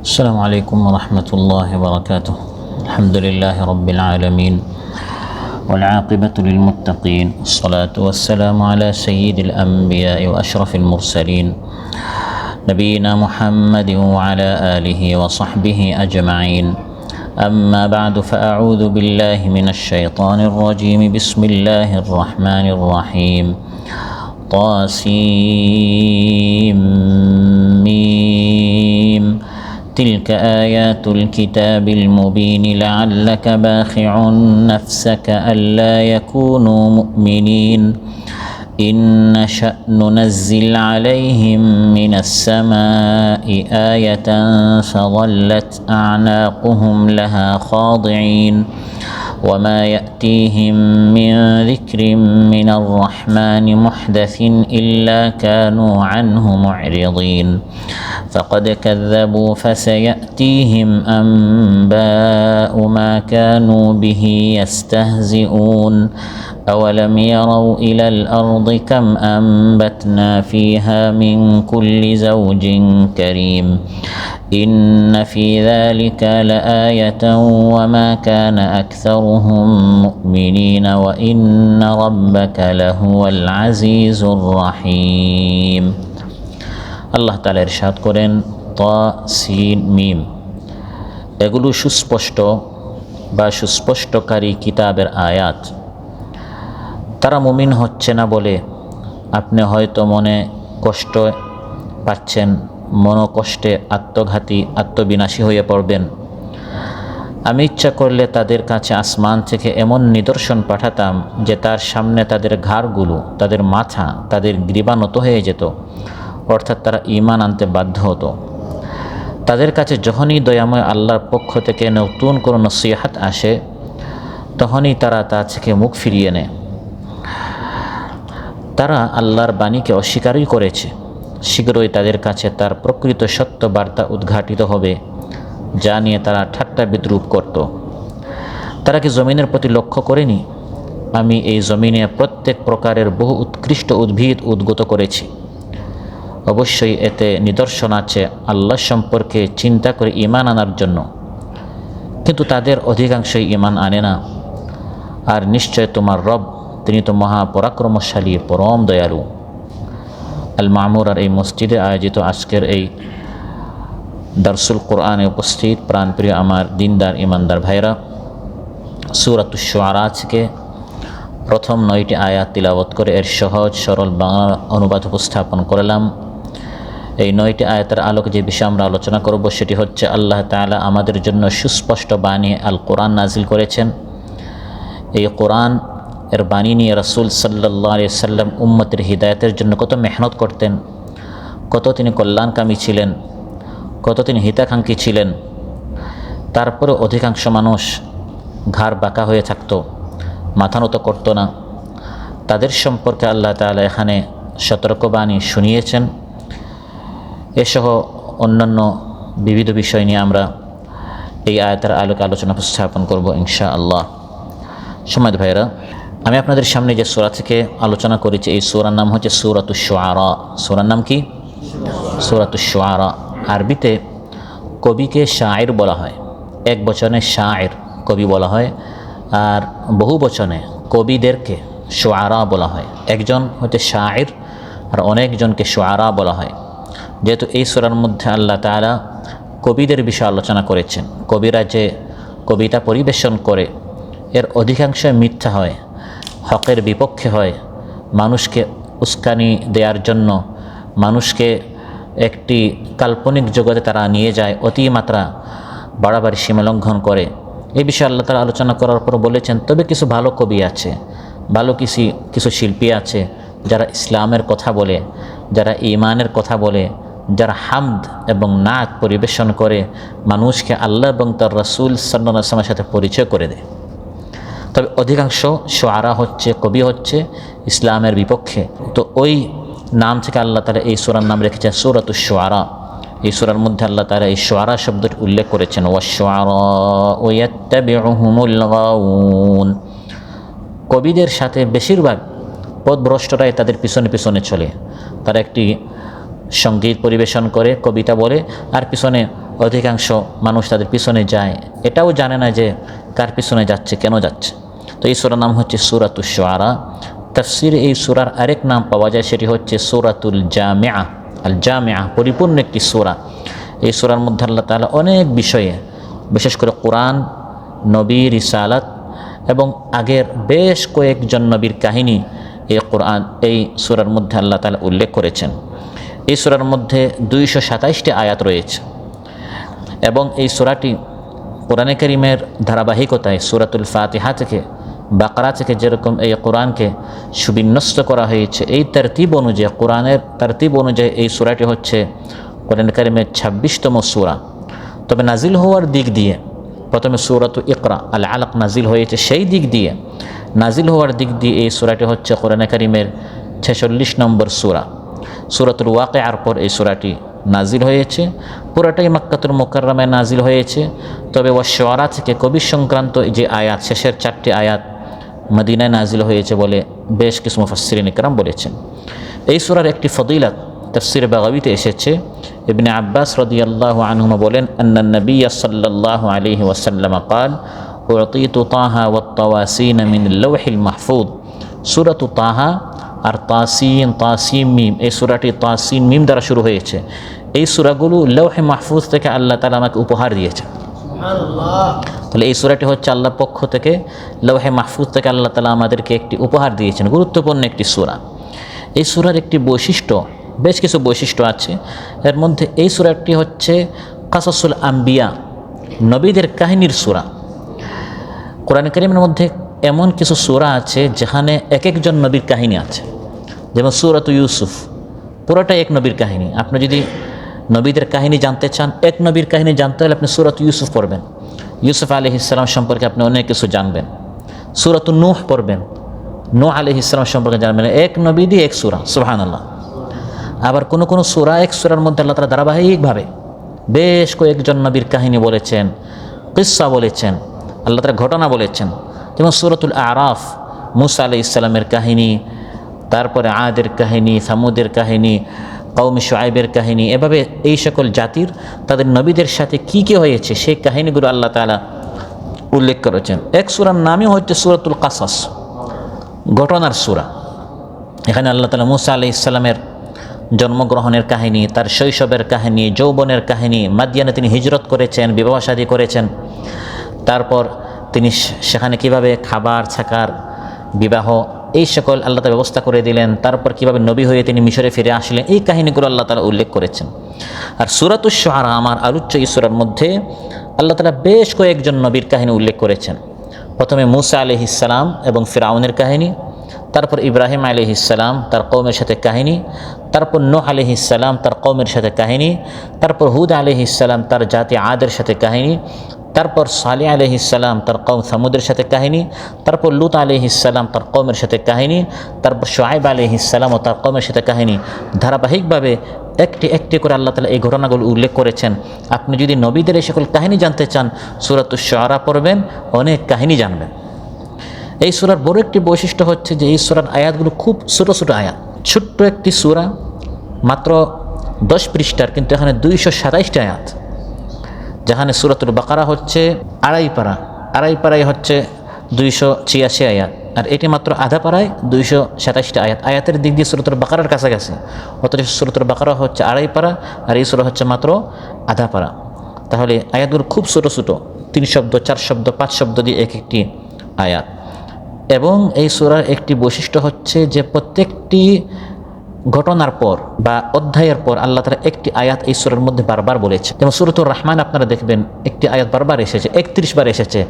السلام عليكم ورحمة الله وبركاته. الحمد لله رب العالمين والعاقبة للمتقين، والصلاة والسلام على سيد الأنبياء وأشرف المرسلين نبينا محمد وعلى آله وصحبه أجمعين. أما بعد، فأعوذ بالله من الشيطان الرجيم. بسم الله الرحمن الرحيم. طاسيم ميم. تلك آيات الكتاب المبين لعلك باخع نفسك ألا يكونوا مؤمنين. إن نشأ ننزل عليهم من السماء آية فظلت أعناقهم لها خاضعين. وما يأتيهم من ذكر من الرحمن محدث إلا كانوا عنه معرضين. فقد كذبوا فسيأتيهم أنباء ما كانوا به يستهزئون. أولم يروا إلى الأرض كم أنبتنا فيها من كل زوج كريم. إن في ذلك لآية وما كان أكثرهم مؤمنين وإن ربك لهو العزيز الرحيم. আল্লাহ তাআলা ইরশাদ করেন, তা সিন মিম, এগুলো সুস্পষ্ট বা সুস্পষ্টকারী কিতাবের আয়াত। তারা মুমিন হচ্ছে না বলে আপনি হয়তো মনে কষ্ট পাচ্ছেন, মনোকষ্টে আত্মঘাতী আত্মবিনাশী হয়ে পড়বেন। আমি ইচ্ছা করলে তাদের কাছে আসমান থেকে এমন নিদর্শন পাঠাতাম যে তার সামনে তাদের ঘাড়গুলো, তাদের মাথা, তাদের গ্রীবা নত হয়ে যেত, অর্থাৎ তারা ঈমান আনতে বাধ্য হতো। তাদের কাছে যখনই দয়াময় আল্লাহর পক্ষ থেকে নতুন কোনো নসিহত আসে, তখনই তারা তা থেকে মুখ ফিরিয়ে নেয়। তারা আল্লাহর বাণীকে অস্বীকারই করেছে। শীঘ্রই তাদের কাছে তার প্রকৃত সত্য বার্তা উদ্ঘাটিত হবে, যা নিয়ে তারা ঠাট্টা বিদ্রূপ করত। তারা কি জমিনের প্রতি লক্ষ্য করেনি? আমি এই জমিনে প্রত্যেক প্রকারের বহু উৎকৃষ্ট উদ্ভিদ উদ্গত করেছি। অবশ্যই এতে নিদর্শন আছে আল্লাহ সম্পর্কে চিন্তা করে ঈমান আনার জন্য, কিন্তু তাদের অধিকাংশই ঈমান আনে না। আর নিশ্চয় তোমার রব, তিনি তো মহাপরাক্রমশালী, পরম দয়ালু। আল মামুর আর এই মসজিদে আয়োজিত আজকের এই দারসুল কোরআনে উপস্থিত প্রাণপ্রিয় আমার দিনদার ইমানদার ভাইরা, সূরাতুশ শুআরা থেকে প্রথম 9টি আয়াত তিলাওয়াত করে এর সহজ সরল বাংলা অনুবাদ উপস্থাপন করলাম। এই 9টি আয়াতের আলোকে যে বিষয়ে আমরা আলোচনা করব সেটি হচ্ছে, আল্লাহ তাআলা আমাদের জন্য সুস্পষ্ট বাণী আল কোরআন নাজিল করেছেন। এই কোরআন এর বাণী নিয়ে রাসূল সাল্লাল্লাহু আলাইহি সাল্লাম উম্মতের হিদায়াতের জন্য কত মেহনত করতেন, কত তিনি কল্যাণকামী ছিলেন, কত তিনি হিতাকাঙ্ক্ষী ছিলেন। তারপরে অধিকাংশ মানুষ ঘাড় বাঁকা হয়ে থাকতো, মাথা নত করত না। তাদের সম্পর্কে আল্লাহ তাআলা এখানে সতর্কবাণী শুনিয়েছেন। এসহ অন্যান্য বিবিধ বিষয় নিয়ে আমরা এই আয়াতের আলোকে আলোচনা উপস্থাপন করব ইনশাআল্লাহ। সম্মানিত ভাইরা, আমি আপনাদের সামনে যে সূরা থেকে আলোচনা করেছি, এই সূরার নাম হচ্ছে সূরাতুশ শুআরা। সূরার নাম কি? সূরাতুশ শুআরা। আরবিতে কবিকে শায়ের বলা হয়। এক বচনে শায়ের, কবি বলা হয়, আর বহু বচনে কবিদেরকে শুআরা বলা হয়। একজন হচ্ছে শায়ের আর অনেকজনকে শুআরা বলা হয়। যেহেতু এই সূরার মধ্যে আল্লাহ তাআলা কবিদের বিষয়ে আলোচনা করেছেন, কবিরা যে কবিতা পরিবেশন করে এর অধিকাংশ মিথ্যা হয়, হকের বিপক্ষে হয়, মানুষকে উস্কানি দেওয়ার জন্য, মানুষকে একটি কাল্পনিক জগতে তারা নিয়ে যায়, অতিমাত্রা বাড়াবাড়ি সীমালঙ্ঘন করে। এই বিষয়ে আল্লাহ তাআলা আলোচনা করার পর বলেছেন, তবে কিছু ভালো কবি আছে, ভালো কিছু শিল্পী আছে যারা ইসলামের কথা বলে, যারা ঈমানের কথা বলে, যারা হামদ এবং নাত পরিবেশন করে মানুষকে আল্লাহ এবং তার রাসূল সাল্লাল্লাহু আলাইহি ওয়াসাল্লামের সাথে পরিচয় করে দেয়। তবে অধিকাংশ শুআরা হচ্ছে, কবি হচ্ছে ইসলামের বিপক্ষে। তো ওই নাম থেকে আল্লাহ তাআলা এই সূরার নাম রেখেছেন সূরাতুশ শুআরা। এই সূরার মধ্যে আল্লাহ তাআলা এই শুআরা শব্দটি উল্লেখ করেছেন, ওয়াশ-শুআরাউ ইয়াত্তাবিউহুমুল গাউন। কবিদের সাথে বেশিরভাগ পথভ্রষ্টরাই তাদের পিছনে পিছনে চলে। তারা একটি সঙ্গীত পরিবেশন করে, কবিতা বলে, আর পিছনে অধিকাংশ মানুষ তাদের পিছনে যায়, এটাও জানে না যে কার পিছনে যাচ্ছে, কেন যাচ্ছে। তো এই সূরার নাম হচ্ছে সূরাতুশ শুআরা। তাফসিরে এই সূরার আরেক নাম পাওয়া যায়, সেটি হচ্ছে সূরাতুল জামিআ। আল জামিআ পরিপূর্ণ একটি সূরা। এই সূরার মধ্যে আল্লাহ তাআলা অনেক বিষয়ে, বিশেষ করে কোরআন, নবী, রিসালাত এবং আগের বেশ কয়েকজন নবীর কাহিনী এই সূরার মধ্যে আল্লাহ তাআলা উল্লেখ করেছেন। এই সূরার মধ্যে 227টি আয়াত রয়েছে এবং এই সূরাটি কোরআনে কারীমের ধারাবাহিকতায় সূরাতুল ফাতিহা থেকে, বাকারা থেকে যেরকম এই কোরআনকে সুবিন্যস্ত করা হয়েছে, এই তারতিব অনুযায়ী, কোরআনের তারতিব অনুযায়ী এই সূরাটি হচ্ছে কোরআনে কারীমের 26তম সূরা। তবে নাজিল হওয়ার দিক দিয়ে প্রথমে সূরাতুল ইকরা আল আলাক নাজিল হয়েছে, সেই দিক দিয়ে নাজিল হওয়ার দিক দিয়ে এই সূরাটি হচ্ছে কোরআনে কারীমের 46 নম্বর সূরা। সূরাতুল ওয়াকিআর পর এই সূরাটি নাজিল হয়েছে। পুরাটাই মক্কাতুল মুকাররমায় নাজিল হয়েছে। তবে ওয়াশ-শুআরা থেকে কবি সংক্রান্ত যে আয়াত, শেষের 4টি আয়াত মদিনায় নাজিল হয়েছে বলে বেশ কিছু মুফাসসিরিন ইকরাম বলেছেন। এই সূরার একটি ফজিলত তাফসীর বাগাবীতে এসেছে। ইবনে আব্বাস রাদিয়াল্লাহু আনহুমা বলেন, আন্নান নবিয়্য সাল্লাল্লাহু আলাইহি ওয়াসাল্লাম قال أعطيت طه والطواسين من اللوح المحفوظ। সূরাতু তাহা আর তাসিন মিম, এই সূরাটি তাসিন মিম দ্বারা শুরু হয়েছে। এই সূরাগুলো লৌহে মাহফুজ থেকে আল্লাহ তাআলা আমাকে উপহার দিয়েছে। তাহলে এই সূরাটি হচ্ছে আল্লাহর পক্ষ থেকে, লৌহে মাহফুজ থেকে আল্লাহ তাআলা আমাদেরকে একটি উপহার দিয়েছেন, গুরুত্বপূর্ণ একটি সূরা। এই সূরার একটি বৈশিষ্ট্য, বেশ কিছু বৈশিষ্ট্য আছে। এর মধ্যে এই সূরাটি হচ্ছে কাসাসুল আম্বিয়া, নবীদের কাহিনীর সূরা। কোরআন কারীমের মধ্যে এমন কিছু সূরা আছে যেখানে এক একজন নবীর কাহিনী আছে। যেমন সূরাতু ইউসুফ, পুরোটাই এক নবীর কাহিনী। আপনি যদি নবীদের কাহিনী জানতে চান, এক নবীর কাহিনী জানতে হলে আপনি সূরাতু ইউসুফ পড়বেন। ইউসুফ আলাইহিস সালাম সম্পর্কে আপনি অনেক কিছু জানবেন। সূরাতু নূহ পড়বেন, নূহ আলাইহিস সালাম সম্পর্কে জানবেন। এক নবী দিয়ে এক সূরা, সুবহানাল্লাহ। আবার কোনো কোনো সূরা, এক সূরার মধ্যে আল্লাহ তাআলা ধারাবাহিকভাবে বেশ কয়েকজন নবীর কাহিনী বলেছেন, কিসসা বলেছেন, আল্লাহ তাআলা ঘটনা বলেছেন। যেমন সূরাতুল আরাফ, মূসা আলাইহিস সালামের কাহিনী, তারপরে আদের কাহিনী, সামুদের কাহিনী, কওমে শুআইবের কাহিনী, এভাবে এই সকল জাতির তাদের নবীদের সাথে কী কী হয়েছে সেই কাহিনীগুলো আল্লাহ তাআলা উল্লেখ করেছেন। এক সূরার নামই হচ্ছে সূরাতুল কাসাস, ঘটনার সূরা। এখানে আল্লাহ তাআলা মূসা আলাইহিস সালামের জন্মগ্রহণের কাহিনী, তার শৈশবের কাহিনী, যৌবনের কাহিনী, মাদিয়ানে তিনি হিজরত করেছেন, বিবাহ শাদী করেছেন, তারপর তিনি সেখানে কিভাবে খাবার থাকার, বিবাহ, এই সকল আল্লাহ তাআলা ব্যবস্থা করে দিলেন, তারপর কিভাবে নবী হয়ে তিনি মিশরে ফিরে আসলেন, এই কাহিনীগুলো আল্লাহ তাআলা উল্লেখ করেছেন। আর সূরাতুশ শুআরা, আমার আলোচ্য এই সূরার মধ্যে আল্লাহ তাআলা বেশ কয়েকজন নবীর কাহিনী উল্লেখ করেছেন। প্রথমে মূসা আলাইহিস সালাম এবং ফিরআউনের কাহিনী, তারপর ইব্রাহিম আলাইহিস সালাম তার কওমের সাথে কাহিনী, তারপর নূহ আলাইহিস সালাম তার কওমের সাথে কাহিনী, তারপর হুদ আলাইহিস সালাম তার জাতি আদের সাথে কাহিনী, তারপর সালেহ আলাইহিস সালাম তার কওম সামুদের সাথে কাহিনী, তারপর লূত আলাইহিস সালাম তার কওমের সাথে কাহিনী, তারপর শুআইব আলাইহিস সালাম ও তার কওমের সাথে কাহিনী। ধারাবাহিকভাবে একটি একটি করে আল্লাহ তাআলা এই ঘটনাগুলো উল্লেখ করেছেন। আপনি যদি নবীদের এই সকল কাহিনী জানতে চান, সূরাতুশ শুআরা পড়বেন, অনেক কাহিনী জানবেন। এই সূরার বড় একটি বৈশিষ্ট্য হচ্ছে যে এই সূরার আয়াতগুলো খুব ছোট ছোট আয়াত, ছোট্ট একটি সূরা, মাত্র 10 পৃষ্ঠার, কিন্তু এখানে 227টি আয়াত। যেখানে সূরাতুল বাকারা হচ্ছে আড়াই পারায় হচ্ছে 286 আয়াত, আর এটি মাত্র আধা পারায় 227টা আয়াত। আয়াতের দিক দিয়ে সূরাতুল বাকারার কাছাকাছি, অথচ সূরাতুল বাকারা হচ্ছে আড়াই পারা আর এই সূরা হচ্ছে মাত্র আধা পারা। তাহলে আয়াতগুলো খুব ছোট ছোট, 3 শব্দ, 4 শব্দ, 5 শব্দ দিয়ে এক একটি আয়াত। এবং এই সূরার একটি বৈশিষ্ট্য হচ্ছে যে প্রত্যেকটি ঘটনার পর বা অধ্যায়ের পর আল্লাহ তাআলা একটি আয়াত এই সূরার মধ্যে বারবার বলেছে। যেমন সূরাতুর রহমান আপনারা দেখবেন একটি আয়াত বারবার এসেছে, 31 বার এসেছে,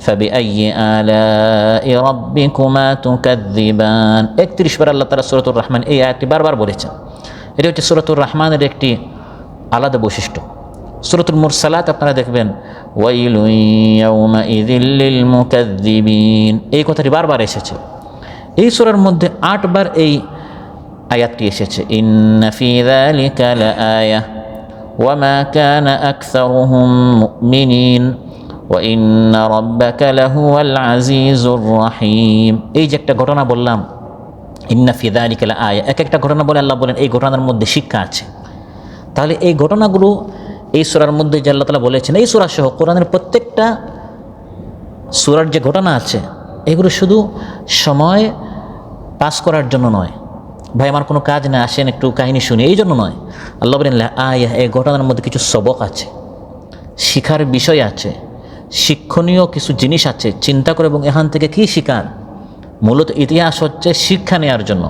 ফাবিআইয়ি আলাই রাব্বিকুমা তুকাযযিবান। 31 বার আল্লাহ তাআলা সূরাতুর রহমান এই আয়াতটি বারবার বলেছেন। এটি হচ্ছে সূরাতুর রহমানের একটি আলাদা বৈশিষ্ট্য। সূরাতুল মুরসালাত আপনারা দেখবেন, ওয়াইলুন ইয়াউমাইযিল লিল মুকাযযিবিন, এই কথাটি বারবার এসেছে। এই সূরার মধ্যে 8 বার এই আয়াতটি এসেছে, ইন্না ফি যালিকা লাআয়া ওয়া মা কানা আকসারুহুম মুমিনিন ওয়া ইন্না রাব্বাকা লাহুয়াল আজিজুর রহিম। এই যে একটা ঘটনা বললাম, ইন্না ফি যালিকা লাআয়া, এক একটা ঘটনা বলে আল্লাহ বলেন এই ঘটনার মধ্যে শিক্ষা আছে। তাহলে এই ঘটনাগুলো এই সূরার মধ্যে যে আল্লাহ তাআলা বলেছেন, এই সূরা সহ কোরআনের প্রত্যেকটা সূরার যে ঘটনা আছে এগুলো শুধু সময় পাস করার জন্য নয়, ভাই আমার কোনো কাজ না, আসেন একটু কাহিনী শুনি, এই জন্য নয়। আল্লাহ বলেন এই ঘটনার মধ্যে কিছু সবক আছে, শিখার বিষয় আছে, শিক্ষণীয় কিছু জিনিস আছে, চিন্তা করে এবং এখান থেকে কী শিকার। মূলত ইতিহাস হচ্ছে শিক্ষা নেওয়ার জন্য,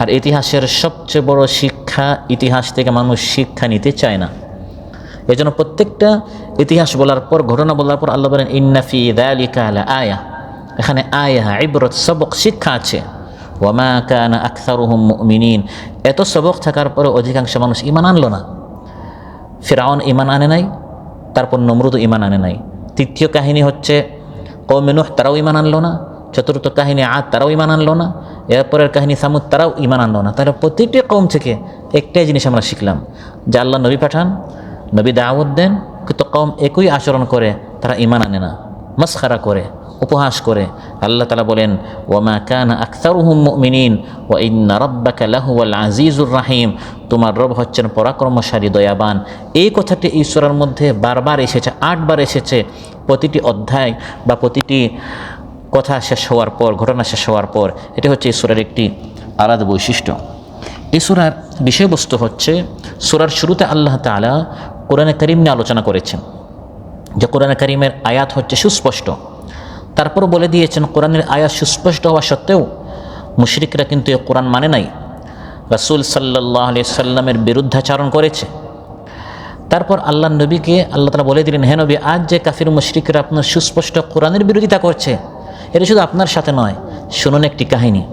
আর ইতিহাসের সবচেয়ে বড় শিক্ষা, ইতিহাস থেকে মানুষ শিক্ষা নিতে চায় না। এই জন্য প্রত্যেকটা ইতিহাস বলার পর, ঘটনা বলার পর আল্লাহ বলেন ইন্না ফি যালিকা লাআয়া, এখানে আয়া, ইবরত, সবক, শিক্ষা আছে। ওয়ামা কানা আকসারুহুম মুমিনিন, এত সবক থাকার পরে অধিকাংশ মানুষ ঈমান আনলো না। ফিরআউন ঈমান আনে নাই, তারপর নমরুদ ঈমান আনে নাই। তৃতীয় কাহিনী হচ্ছে কওমে নূহ, তারাও ঈমান আনলো না। চতুর্থ কাহিনী আদ, তারাও ঈমান আনলো না। এরপরের কাহিনী সামুদ, তারাও ঈমান আনলো না। তাহলে প্রতিটি কওম থেকে একটাই জিনিস আমরা শিখলাম যে আল্লাহ নবী পাঠান, নবী দাওয়াত দেন, কিন্তু কওম একই আচরণ করে, তারা ঈমান আনে না, মাসখারা করে, উপহাস করে। আল্লাহ তাআলা বলেন ওয়ামা কানা আকসারুহুম মুমিনিন ওয়া ইন্না রাব্বাকা লাহুয়াল আজিজুর রাহিম, তোমার রব হচ্ছেন পরাক্রমশালী, দয়াবান। এই কথাটি এই সূরার মধ্যে বারবার এসেছে, 8 বার এসেছে। প্রতিটি অধ্যায় বা প্রতিটি কথা শেষ হওয়ার পর, ঘটনা শেষ হওয়ার পর, এটি হচ্ছে এই সূরার একটি আলাদা বৈশিষ্ট্য। এই সূরার বিষয়বস্তু হচ্ছে, সূরার শুরুতে আল্লাহ তাআলা কোরআনে কারীম নিয়ে আলোচনা করেছেন, যে কোরআনে কারীমের আয়াত হচ্ছে সুস্পষ্ট। তারপর বলে দিয়েছেন কোরআনের আয়াত সুস্পষ্ট হওয়া সত্ত্বেও মুশরিকরা কিন্তু এই কোরআন মানে নাই, রাসূল সাল্লাল্লাহু আলাইহি সাল্লামের বিরুদ্ধাচরণ করেছে। তারপর আল্লাহ নবীকে আল্লাহ তাআলা বলে দিলেন, হে নবী, আজ যে কাফির মুশরিকরা আপনার সুস্পষ্ট কোরআনের বিরোধিতা করছে, এটা শুধু আপনার সাথে নয়, শুনুন একটি কাহিনী।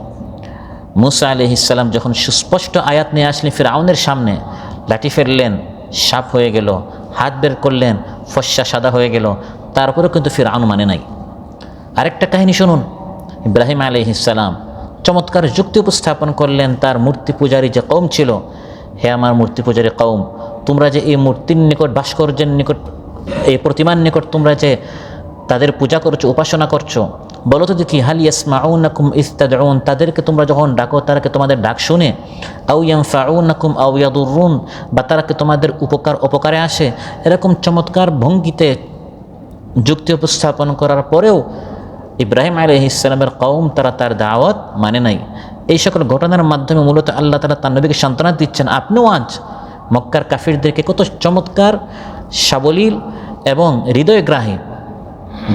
মূসা আলাইহিস সালাম যখন সুস্পষ্ট আয়াত নিয়ে আসলেন ফিরআউনের সামনে, লাঠি ফেললেন, সাপ হয়ে গেল, হাত বের করলেন, ফস্সা সাদা হয়ে গেল, তারপরেও কিন্তু ফিরআউন মানে নাই। আরেকটা কাহিনী শুনুন, ইব্রাহিম আলাইহিস সালাম চমৎকার যুক্তি উপস্থাপন করলেন তার মূর্তি পূজারী যে কওম ছিল, হে আমার মূর্তি পূজারী কওম, তোমরা যে এই মূর্তির নিকট, ভাস্কর্যের নিকট, এই প্রতিমার নিকট তোমরা যে তাদের পূজা করছো, উপাসনা করছো, বলো তো দেখি হাল ইয়াসমাউনাকুম ইস্তাদউন, তাদেরকে তোমরা যখন ডাকো তারা কি তোমাদের ডাক শুনে? আও ইয়ানফাউনাকুম আও ইয়াদুররুন, বা তারা কি তোমাদের অপকারে আসে? এরকম চমৎকার ভঙ্গিতে যুক্তি উপস্থাপন করার পরেও ইব্রাহিম আলাইহিস সালামের কওম তারা তার দাওয়াত মানে নাই। এই সকল ঘটনার মাধ্যমে মূলত আল্লাহ তাআলা তার নবীকে সান্ত্বনা দিচ্ছেন, আপনিও আজ মক্কার কাফিরদেরকে কত চমৎকার, সাবলীল এবং হৃদয়গ্রাহী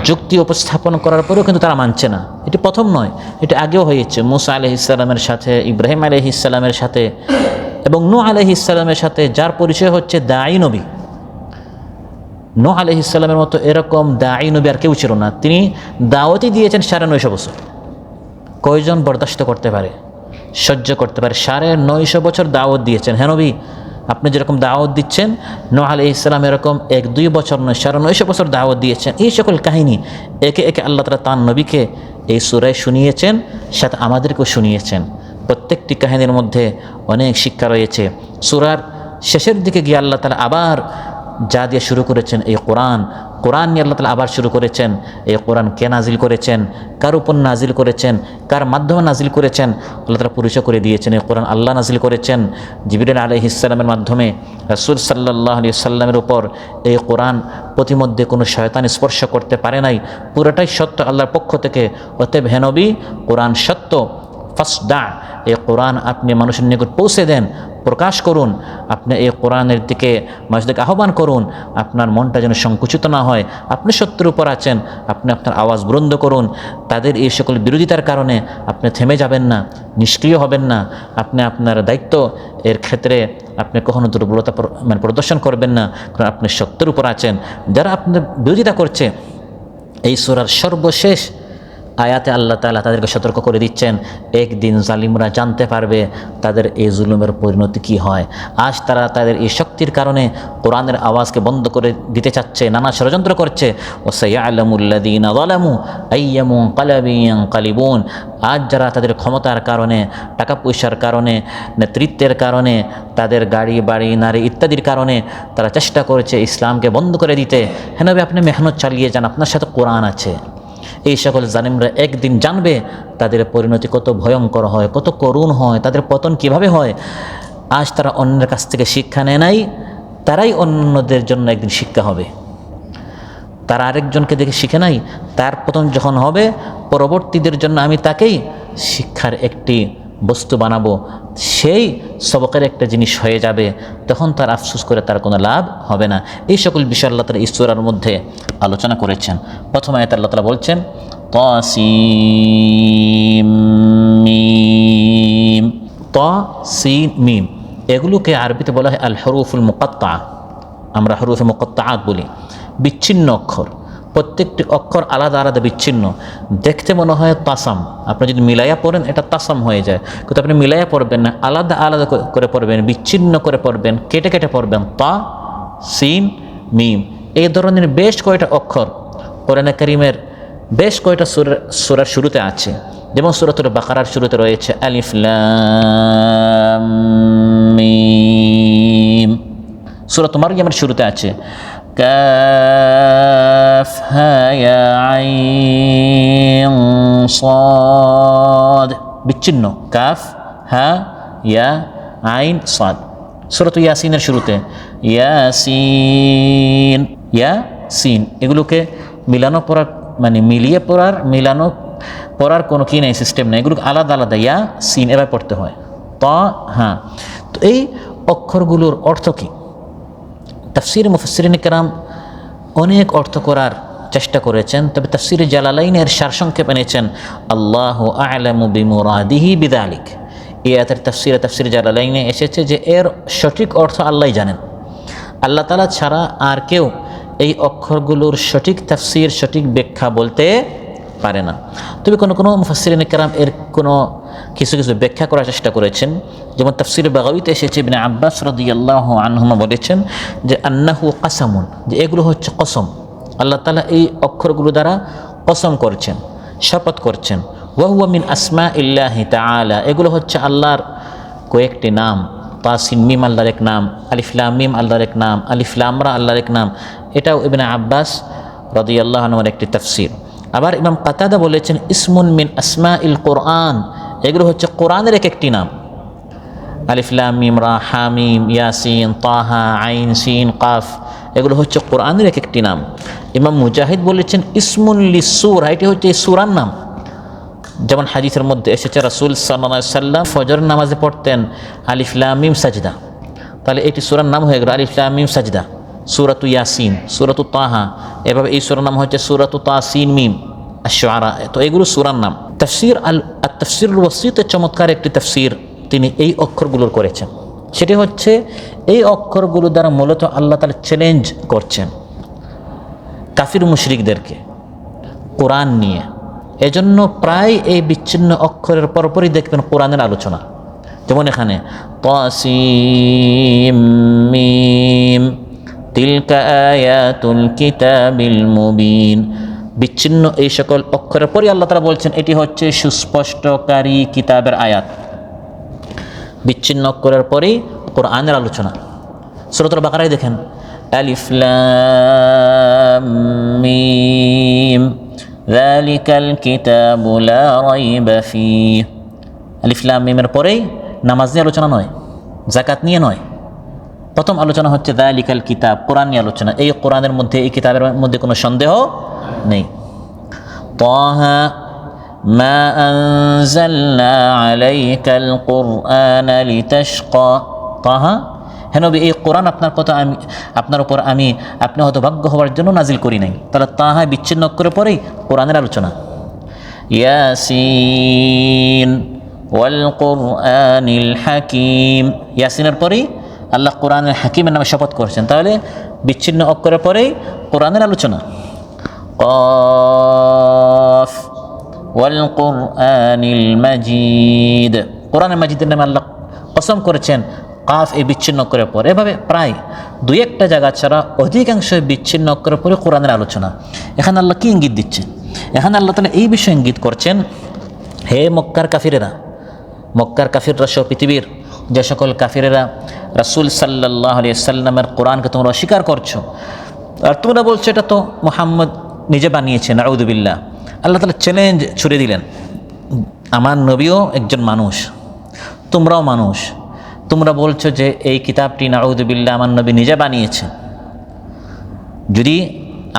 যুক্তি উপস্থাপন করার পরেও কিন্তু তারা মানছে না। এটি প্রথম নয়, এটি আগেও হয়েছে মূসা আলাইহিস সালামের সাথে, ইব্রাহিম আলাইহিস সালামের সাথে এবং নূহ আলাইহিস সালামের সাথে, যার পরিচয় হচ্ছে দাঈ নবী। নূহ আলাইহিস সালামের মতো এরকম দাঈ নবী আর কেউ ছিল না। তিনি দাওয়াতই দিয়েছেন 950 বছর। কয়জন বরদাস্ত করতে পারে, সহ্য করতে পারে? 950 বছর দাওয়াত দিয়েছেন। হ্যাঁ নবী, আপনি যেরকম দাওয়াত দিচ্ছেন, নূহ আলাইহিস সালাম এরকম 1-2 বছর নয়, 950 বছর দাওয়াত দিয়েছেন। এই সকল কাহিনী একে একে আল্লাহ তাআলা তার নবীকে এই সূরায় শুনিয়েছেন, সাথে আমাদেরকেও শুনিয়েছেন। প্রত্যেকটি কাহিনীর মধ্যে অনেক শিক্ষা রয়েছে। সূরার শেষের দিকে গিয়ে আল্লাহ তাআলা আবার যা দিয়ে শুরু করেছেন, এই কোরআন নিয়ে আল্লাহ তাআলা আবার শুরু করেছেন। এই কোরআন কে নাজিল করেছেন, কার উপর নাজিল করেছেন, কার মাধ্যমে নাজিল করেছেন, আল্লাহ তাআলা পরিচয় করে দিয়েছেন। এই কোরআন আল্লাহ নাজিল করেছেন জিবরিল আলাইহিস সালামের মাধ্যমে রাসূল সাল্লাল্লাহু আলাইহি সাল্লামের উপর। এই কোরআন প্রতিমধ্যে কোনো শয়তান স্পর্শ করতে পারে নাই, পুরোটাই সত্য আল্লাহর পক্ষ থেকে। অতএব হে নবী, কোরআন সত্য, ফাসদা, এই কোরআন আপনি মানুষের নিকট পৌঁছে দেন, প্রকাশ করুন। আপনি এই কোরআনের দিকে মানুষদেরকে আহ্বান করুন, আপনার মনটা যেন সংকুচিত না হয়। আপনি সত্যের উপর আছেন, আপনি আপনার আওয়াজ বুলন্দ করুন। তাদের এই সকল বিরোধিতার কারণে আপনি থেমে যাবেন না, নিষ্ক্রিয় হবেন না। আপনি আপনার দায়িত্ব এর ক্ষেত্রে আপনি কখনো দুর্বলতা প্রদর্শন করবেন না, কারণ আপনি সত্যের উপর আছেন। যারা আপনার বিরোধিতা করছে, এই সূরার সর্বশেষ আয়াতে আল্লাহ তাআলা তাদেরকে সতর্ক করে দিচ্ছেন, একদিন জালিমরা জানতে পারবে তাদের এই জুলুমের পরিণতি কি হয়। আজ তারা তাদের এই শক্তির কারণে কোরআনের আওয়াজকে বন্ধ করে দিতে চাচ্ছে, নানা ষড়যন্ত্র করছে। ওয়াসায়ালামুল্লাযীনা যালামু আইয়্যা মুনকালাবিন ইয়ানকালিবুন, আজ যারা তাদের ক্ষমতার কারণে, টাকা পয়সার কারণে, নেতৃত্বের কারণে, তাদের গাড়ি বাড়ি নারী ইত্যাদির কারণে তারা চেষ্টা করেছে ইসলামকে বন্ধ করে দিতে। হ্যাঁ নবী, আপনি মেহনত চালিয়ে যান, আপনার সাথে কোরআন আছে। এই সকল জালিমরা একদিন জানবে তাদের পরিণতি কত ভয়ঙ্কর হয়, কত করুণ হয়, তাদের পতন কিভাবে হয়। আজ তারা অন্যের কাছ থেকে শিক্ষা নেয় নাই, তারাই অন্যদের জন্য একদিন শিক্ষা হবে। তারা আরেকজনকে দেখে শিখে নাই, তার প্রথম যখন হবে পরবর্তীদের জন্য আমি তাকেই শিক্ষার একটি বস্তু বানাবো, সেই সবকের একটা জিনিস হয়ে যাবে, তখন তার আফসোস করে তার কোনো লাভ হবে না। এই সকল বিষয় আল্লাহ তাআলা এই সূরার মধ্যে আলোচনা করেছেন। প্রথম আয়াতে আল্লাহ তাআলা বলছেন তাসিম মিম, তাসিন মিম, এগুলোকে আরবিতে বলা হয় আল হুরুফুল মুকাত্তা, আমরা হুরুফে মুকাত্তাআত বলি, বিচ্ছিন্ন অক্ষর। প্রত্যেকটি অক্ষর আলাদা আলাদা বিচ্ছিন্ন, দেখতে মনে হয় তাসাম, আপনি যদি মিলাইয়া পড়েন এটা তাসাম হয়ে যায়, কিন্তু আপনি মিলাইয়া পড়বেন না, আলাদা আলাদা করে পড়বেন, বিচ্ছিন্ন করে পড়বেন, কেটে কেটে পড়বেন। তা সিন মিম, এই ধরনের বেশ কয়টা অক্ষর কোরআনে কারীমের বেশ কয়টা সূরার শুরুতে আছে। যেমন সূরাতুল বাকারার শুরুতে রয়েছে আলিফ লাম মিম, সূরাত মারইয়ামের শুরুতে আছে কাফ হা ইয়া আইন সাদ, বিচ্ছিন্ন, কাফ হা ইয়া আইন সাদ। সূরাত ইয়াসিনের শুরুতে ইয়াসিন, ইয়াসিন, এগুলোকে মিলানো পড়ার মানে মিলিয়ে পড়ার, মিলানো পড়ার কোনো কি নেই, সিস্টেম নেই, এগুলো আলাদা আলাদা, ইয়াসিন এবার পড়তে হয়। তা হ্যাঁ, তো এই অক্ষরগুলোর অর্থ কী? তাফসীর মুফাসসিরিন কেরাম অনেক অর্থ করার চেষ্টা করেছেন, তবে তাফসীরে জালালাইনের সারসংক্ষেপ এনেছেন আল্লাহু আ'লামু বিমুরাদিহি বিযালিক। এই আয়াতের তাফসীরে জালালাইনে এসেছে যে এর সঠিক অর্থ আল্লাহই জানেন, আল্লাহ তাআলা ছাড়া আর কেউ এই অক্ষরগুলোর সঠিক তাফসীর, সঠিক ব্যাখ্যা বলতে পারে না। তবে কোনো কোনো মুফাসসিরিন কেরাম এর কোনো কিছু কিছু ব্যাখ্যা করার চেষ্টা করেছেন। যেমন তাফসীরে বাগাউইতে এসেছে ইবনে আব্বাস রাদিয়াল্লাহু আনহুমা বলেছেন যে আন্নাহু কাসামুন, যে এগুলো হচ্ছে কসম, আল্লাহ তাআলা এই অক্ষরগুলো দ্বারা কসম করছেন, শপথ করছেন। ওয়া হুয়া মিন আসমাইল্লাহি তাআলা, এগুলো হচ্ছে আল্লাহর কয়েকটি নাম। তাসিন মিম আল্লাহর এক নাম, আলিফ লাম মিম আল্লাহর এক নাম, আলিফ লাম রা আল্লাহর এক নাম। এটাও ইবনে আব্বাস রাদিয়াল্লাহু আনহুর একটি তাফসীর। আবার ইমাম কাতাদা বলেছেন ইসমুন মিন আসমাইল কোরআন, এগুলো হচ্ছে কোরআনের এক একটি নাম। আলিফ লাম মিম রা হা মিম ইয়াসিন তাহা আইন সিন কাফ, এগুলো হচ্ছে কোরআনের এক একটি নাম। ইমাম মুজাহিদ বলেছেন ইসমুন লিসূরা, এটি হচ্ছে এই সূরার নাম। যেমন হাদিসের মধ্যে এসেছে রাসূল সাল্লাল্লাহু আলাইহি সাল্লাম ফজর নামাজে পড়তেন আলিফ লাম মিম সাজদা, তাহলে এটি সূরার নাম হয়ে গেল আলিফ লাম মিম সাজদা। সূরাতু ইয়াসিন, সূরাতু তাহা, এভাবে এই সূরার নাম হচ্ছে সূরাতু তাসিন মিম আশ-শুআরা। তো এগুলো সূরার নাম। তাফসীরুল ওয়াসিতে চমৎকার একটি তাফসীর তিনি এই অক্ষরগুলোর করেছেন। সেটি হচ্ছে এই অক্ষরগুলো দ্বারা মূলত আল্লাহ তাআলা চ্যালেঞ্জ করছেন কাফির মুশরিকদেরকে কোরআন নিয়ে। এজন্য প্রায় এই বিচ্ছিন্ন অক্ষরের পরপরই দেখবেন কোরআনের আলোচনা। যেমন এখানে তাসিম মিম তিলকা আয়াতুল কিতাবিল মুবিন, বিচ্ছিন্ন এই সকল অক্ষরের পরই আল্লাহ তাআলা বলছেন এটি হচ্ছে সুস্পষ্টকারী কিতাবের আয়াত। বিচ্ছিন্ন অক্ষরের পরেই কোরআনের আলোচনা। সূরাতুল বাকারায় দেখেন আলিফ লাম মিম যালিকাল কিতাবু লা রাইবা ফীহ, আলিফ লাম মিমের পরেই নামাজ নিয়ে আলোচনা নয়, যাকাত নিয়ে নয়, প্রথম আলোচনা হচ্ছে যালিকাল কিতাব, কোরআন নিয়ে আলোচনা। এই কোরআনের মধ্যে, এই কিতাবের মধ্যে কোনো সন্দেহ নেই। তাহা মা আনজালনা আলাইকাল কুরআনা লিতাশকা, তাহা হে নবী এই কোরআন আপনার উপর আমি আপনি হয়তো ভাগ্য হওয়ার জন্য নাজিল করি নাই। তাহলে তাহা বিচ্ছিন্ন করে পরেই কোরআনের আলোচনা। ইয়াসিন ওয়াল কুরআনিল হাকিম, ইয়াসিনের পরেই আল্লাহ কোরআনের হাকিমের নামে শপথ করছেন, তাহলে বিচ্ছিন্ন অক্ষরের পরেই কোরআনের আলোচনা। কাফ ওয়াল কুরআনিল মাজিদ, কোরআনের মাজিদের নামে আল্লাহ কসম করেছেন কাফ এই বিচ্ছিন্ন অক্ষরের পরে। এভাবে প্রায় দুই একটা জায়গা ছাড়া অধিকাংশ বিচ্ছিন্ন অক্ষরের পরে কোরআনের আলোচনা। এখানে আল্লাহ কি ইঙ্গিত দিচ্ছেন? এখানে আল্লাহ তাআলা এই বিষয়ে ইঙ্গিত করছেন, হে মক্কার কাফিরেরা, মক্কার কাফিররা সহ পৃথিবীর যে সকল কাফিরেরা রাসূল সাল্লাল্লাহু আলাইহি সাল্লামের কোরআনকে তোমরা অস্বীকার করছো, আর তোমরা বলছো এটা তো মুহাম্মদ নিজে বানিয়েছেন, নাউযু বিল্লাহ। আল্লাহ তাআলা চ্যালেঞ্জ ছুড়ে দিলেন, আমার নবীও একজন মানুষ, তোমরাও মানুষ, তোমরা বলছো যে এই কিতাবটি নাউযুবিল্লাহ আমার নবী নিজে বানিয়েছেন। যদি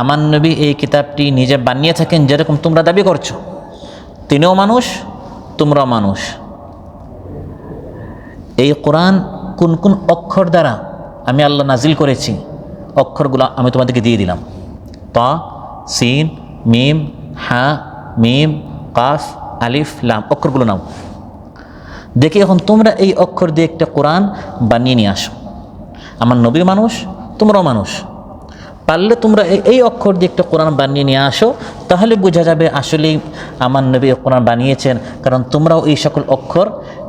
আমার নবী এই কিতাবটি নিজে বানিয়ে থাকেন যেরকম তোমরা দাবি করছো, তিনিও মানুষ, তোমরাও মানুষ। এই কোরআন কোন কোন অক্ষর দ্বারা আমি আল্লাহ নাজিল করেছি, অক্ষরগুলো আমি তোমাদেরকে দিয়ে দিলাম। তা, সিন, মিম, হা, মিম, কাফ, আলিফ, লাম, অক্ষরগুলো নাও। দেখি এখন তোমরা এই অক্ষর দিয়ে একটা কোরআন বানিয়ে নিয়ে আসো। আমার নবী মানুষ, তোমরাও মানুষ। পারলে তোমরা এই অক্ষর দিয়ে একটা কোরআন বানিয়ে নিয়ে আসো, তাহলে বোঝা যাবে আসলেই আমার নবী কোরআন বানিয়েছেন, কারণ তোমরাও এই সকল অক্ষর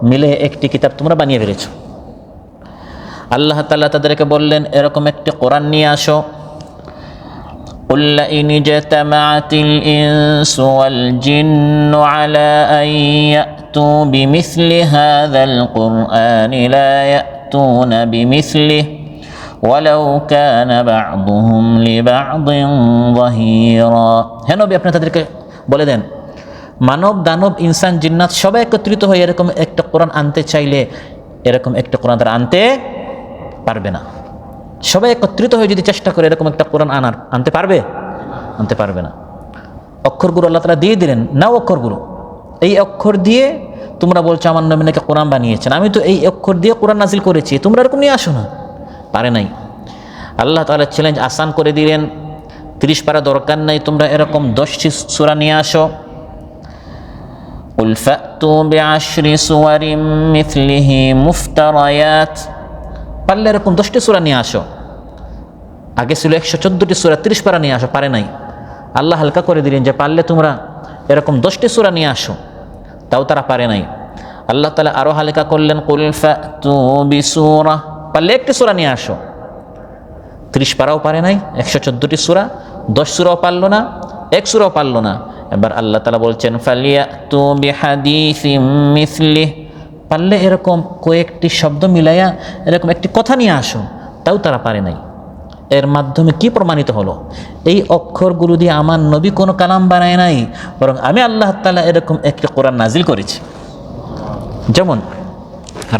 মিলে একটি কিতাব তোমরা বানিয়ে ফেলেছ। আল্লাহ তাআলা তাদেরকে বললেন এরকম একটি কোরআন নিয়ে আসো। قل لئن اجتمعت الإنس والجن على أن يأتوا بمثل هذا القرآن لا يأتون بمثله ولو كان بعضهم لبعض ظهيرا। হে নবী, আপনি তাদেরকে বলে দেন, মানব দানব ইনসান জিন্নাত সবাই একত্রিত হয়ে এরকম একটা কোরআন আনতে চাইলে এরকম একটা কোরআন তারা আনতে পারবে না। সবাই একত্রিত হয়ে যদি চেষ্টা করে এরকম একটা কোরআন আনতে পারবে? আনতে পারবে না। অক্ষরগুলো আল্লাহ তাআলা দিয়ে দিলেন, নাও অক্ষরগুলো। এই অক্ষর দিয়ে তোমরা বলছো আমার নবী নাকি কোরআন বানিয়েছেন, আমি তো এই অক্ষর দিয়ে কোরআন নাজিল করেছি, তোমরা এরকম নিয়ে আসো না। পারে নাই। আল্লাহ তাআলা চ্যালেঞ্জ আসান করে দিলেন, 30 পারা দরকার নাই, তোমরা এরকম 10টি সূরা নিয়ে আসো। কুল ফাতু বিআশরি সুওয়ারিম মিথলিহি মুফতারায়াত, পারলে এরকম 10টি সূরা নিয়ে আসো। আগে ছিল 114টি সূরা, 30 পারা নিয়ে আসো, পারে নাই। আল্লাহ হালকা করে দিলেন যে পারলে তোমরা এরকম 10টি সূরা নিয়ে আসো, তাও তারা পারে নাই। আল্লাহ তাআলা আরো হালকা করলেন, কুল ফাতু বিসূরা, পারলে একটি সূরা নিয়ে আসো। 30 পারাও পারে নাই, 114টি সূরা, 10 সূরাও পারলো না, 1 সূরাও পারলো না। এবার আল্লাহ তাআলা বলছেন ফালিয়াতু বিহাদিসিম মিসলিহি, পারলে এরকম কয়েকটি শব্দ মিলাইয়া এরকম একটি কথা নিয়ে আসো, তাও তারা পারে নাই। এর মাধ্যমে কি প্রমাণিত হলো? এই অক্ষরগুলো দিয়ে আমার নবী কোনো কালাম বানায় নাই, বরং আমি আল্লাহ তাআলা এরকম একটি কোরআন নাজিল করেছি। যেমন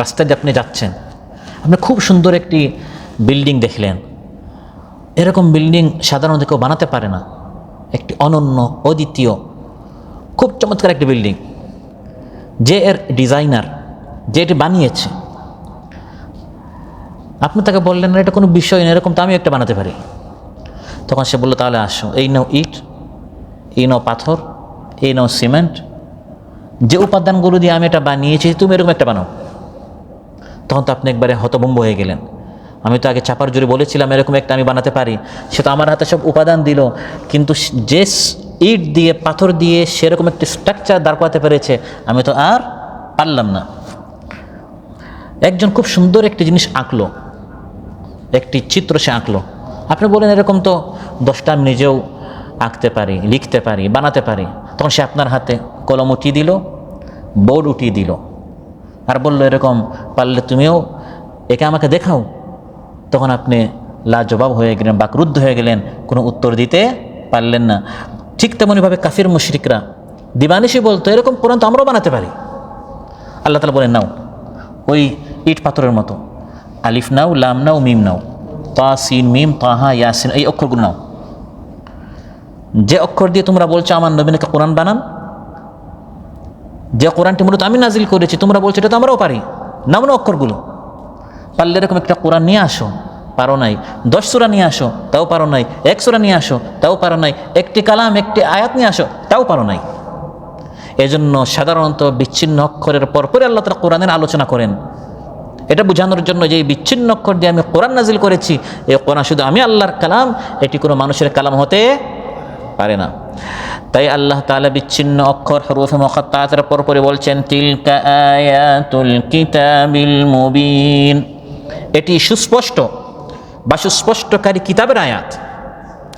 রাস্তায় দিয়ে আপনি যাচ্ছেন, আপনি খুব সুন্দর একটি বিল্ডিং দেখলেন। এরকম বিল্ডিং সাধারণত কেউ বানাতে পারে না, একটি অনন্য অদ্বিতীয় খুব চমৎকার একটি বিল্ডিং। যে এর ডিজাইনার, যে এটি বানিয়েছে, আপনি তাকে বললেন না এটা কোনো বিষয় না, এরকম তো আমি একটা বানাতে পারি। তখন সে বললো তাহলে আসো, এই নাও ইট, এই নাও পাথর, এই নাও সিমেন্ট, যে উপাদানগুলো দিয়ে আমি এটা বানিয়েছি তুমি এরকম একটা বানাও। তখন তো আপনি একবারে হতভম্ব হয়ে গেলেন। আমি তো আগে চাপার জোরে বলেছিলাম এরকম একটা আমি বানাতে পারি, সে তো আমার হাতে সব উপাদান দিল, কিন্তু যে ইট দিয়ে পাথর দিয়ে সেরকম একটি স্ট্রাকচার দাঁড় করাতে পেরেছে, আমি তো আর পারলাম না। একজন খুব সুন্দর একটি জিনিস আঁকলো, একটি চিত্র সে আঁকলো। আপনি বলেন এরকম তো 10টা আমি নিজেও আঁকতে পারি, লিখতে পারি, বানাতে পারি। তখন সে আপনার হাতে কলম উঠিয়ে দিল, বোর্ড উঠিয়ে দিল, আর বললো এরকম পারলে তুমিও একে আমাকে দেখাও। তখন আপনি লাজবাব হয়ে গেলেন, বাকরুদ্ধ হয়ে গেলেন, কোনো উত্তর দিতে পারলেন না। ঠিক তেমনইভাবে কাফির মুশরিকরা দিবানিশি বলতো এরকম কোরআন তো আমরাও বানাতে পারি। আল্লাহ তাআলা বলেন নাও, ওই ইট পাথরের মতো আলিফ নাও, লাম নাও, মিম নাও, তা সিন মিম তাহা ইয়াসিন, এই অক্ষরগুলো নাও। যে অক্ষর দিয়ে তোমরা বলছো আমার নবী নাকি কোরআন বানান, যে কোরআনটি মূলত আমি নাজিল করেছি, তোমরা বলছো এটা তো আমরাও পারি, নাও না অক্ষরগুলো। পারলে এরকম একটা কোরআন নিয়ে আসো, পারো নাই। 10 সূরা নিয়ে আসো, তাও পারো নাই। 1 সূরা নিয়ে আসো, তাও পারো নাই। একটি কালাম, একটি আয়াত নিয়ে আসো, তাও পারো নাই। এজন্য সাধারণত বিচ্ছিন্ন অক্ষরের পরপরই আল্লাহ তাআলা কোরআনের আলোচনা করেন, এটা বোঝানোর জন্য যে এই বিচ্ছিন্ন অক্ষর দিয়ে আমি কোরআন নাজিল করেছি, এই কোরআন শুধু আমি আল্লাহর কালাম, এটি কোনো মানুষের কালাম হতে পারে না। তাই আল্লাহ তাআলা বিচ্ছিন্ন অক্ষর হরফে মুকাত্তাআতের পরপরই বলছেন তিলকা আয়াতুল কিতাবিল মুবিন, এটি সুস্পষ্ট বা সুস্পষ্টকারী কিতাবের আয়াত।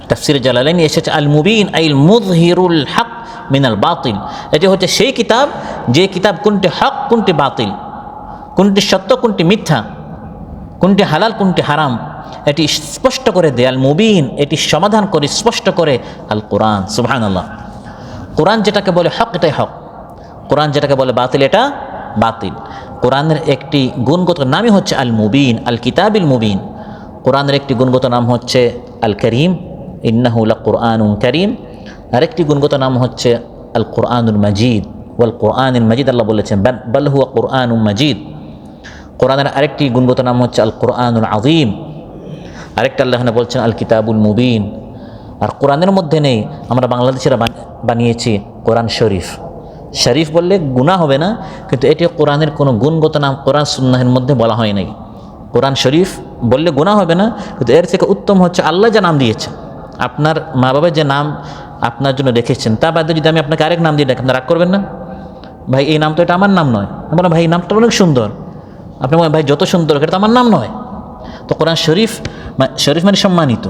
তাফসীরে জালালাইনে এসেছে আল মুবিন আইল মুযহিরুল হক মিনাল বাতিল, এটি হচ্ছে সেই কিতাব যে কিতাব কোনটি হক কোনটি বাতিল, কোনটি সত্য কোনটি মিথ্যা, কোনটি হালাল কোনটি হারাম, এটি স্পষ্ট করে দেয়। আল মুবিন, এটি সমাধান করে স্পষ্ট করে আল কোরআন। সুবহানাল্লাহ। কোরআন যেটাকে বলে হক এটাই হক, কোরআন যেটাকে বলে বাতিল এটা বাতিল। কোরআনের একটি গুণগত নামই হচ্ছে আল মুবিন, আল কিতাবিল মুবিন। কোরআনের একটি গুণগত নাম হচ্ছে আল করিম, ইন্নাহু লাকুরআনুন কারীম। আরেকটি গুণগত নাম হচ্ছে আল কুরআনুল মাজিদ, ওয়াল কুরআনিল মাজিদ। আল্লাহ বলেছেন বাল হুয়া কুরআনুম মাজিদ। কোরআনের আরেকটি গুণগত নাম হচ্ছে আল কুরআনুল আযীম। আরেকটা আল্লাহ এখানে বলছেন আল কিতাবুল মুবিন। আর কোরআনের মধ্যে নেই, আমরা বাংলাদেশিরা বানিয়েছি কোরআন শরীফ। শরীফ বললে গুনাহ হবে না, কিন্তু এটি কোরআনের কোনো গুণগত নাম কোরআন সুন্নাহের মধ্যে বলা হয় নাই। কোরআন শরীফ বললে গুনাহ হবে না, কিন্তু এর থেকে উত্তম হচ্ছে আল্লাহ যে নাম দিয়েছেন, আপনার মা বাবা যে নাম আপনার জন্য রেখেছেন, তা বাদে যদি আমি আপনাকে আরেক নাম দিয়ে ডাকি, আপনি রাগ করবেন না? ভাই এই নাম তো এটা আমার নাম নয়। আমি বললাম ভাই এই নামটা অনেক সুন্দর। আপনি বলেন ভাই যত সুন্দর, এটা তো আমার নাম নয়। তো কোরআন শরীফ, শরীফ মানে সম্মানিত,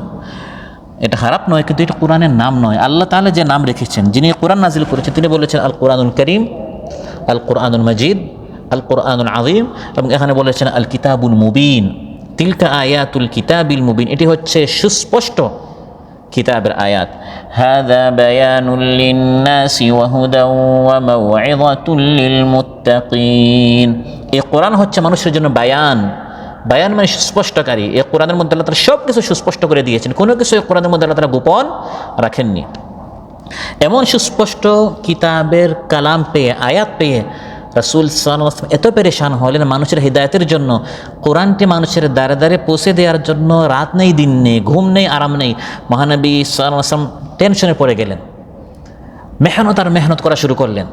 এটা খারাপ নয়, কিন্তু এটা কোরআনের নাম নয়। আল্লাহ তাআলা যে নাম রেখেছেন, যিনি কোরআন নাজিল করেছেন, তিনি বলেছেন আল কুরআনুল করিম, আল কুরআনুল মাজিদ, আল কুরআনুল আযীম, এবং এখানে বলেছেন আল কিতাবুল মুবিন। তিলকা আয়াতুল কিতাবিল মুবিন, এটি হচ্ছে সুস্পষ্ট কিতাবের আয়াত। হাযা বায়ানুল লিন্নাসি ওয়া হুদাও ওয়া মাউইযাতুল লিল মুত্তাকিন। এই কোরআন হচ্ছে মানুষের জন্য বায়ান। বায়ান মানে সুস্পষ্টকারী। এই কোরআনের মধ্যে আল্লাহ তাআলা সব কিছু সুস্পষ্ট করে দিয়েছেন, কোনো কিছু এই কোরআনের মধ্যে আল্লাহ তাআলা গোপন রাখেননি। এমন সুস্পষ্ট কিতাবের কালাম পেয়ে, আয়াত পেয়ে রাসূল সাল্লাল্লাহু আলাইহি ওয়াসাল্লাম এত পেরেশান হলেন মানুষের হিদায়াতের জন্য। কোরআনটি মানুষের দ্বারে দ্বারে পৌঁছে দেওয়ার জন্য রাত নেই, দিন নেই, ঘুম নেই, আরাম নেই। মহানবী সাল্লাল্লাহু আলাইহি ওয়াসাল্লাম টেনশনে পড়ে গেলেন, মেহনত আর মেহনত করা শুরু করলেন।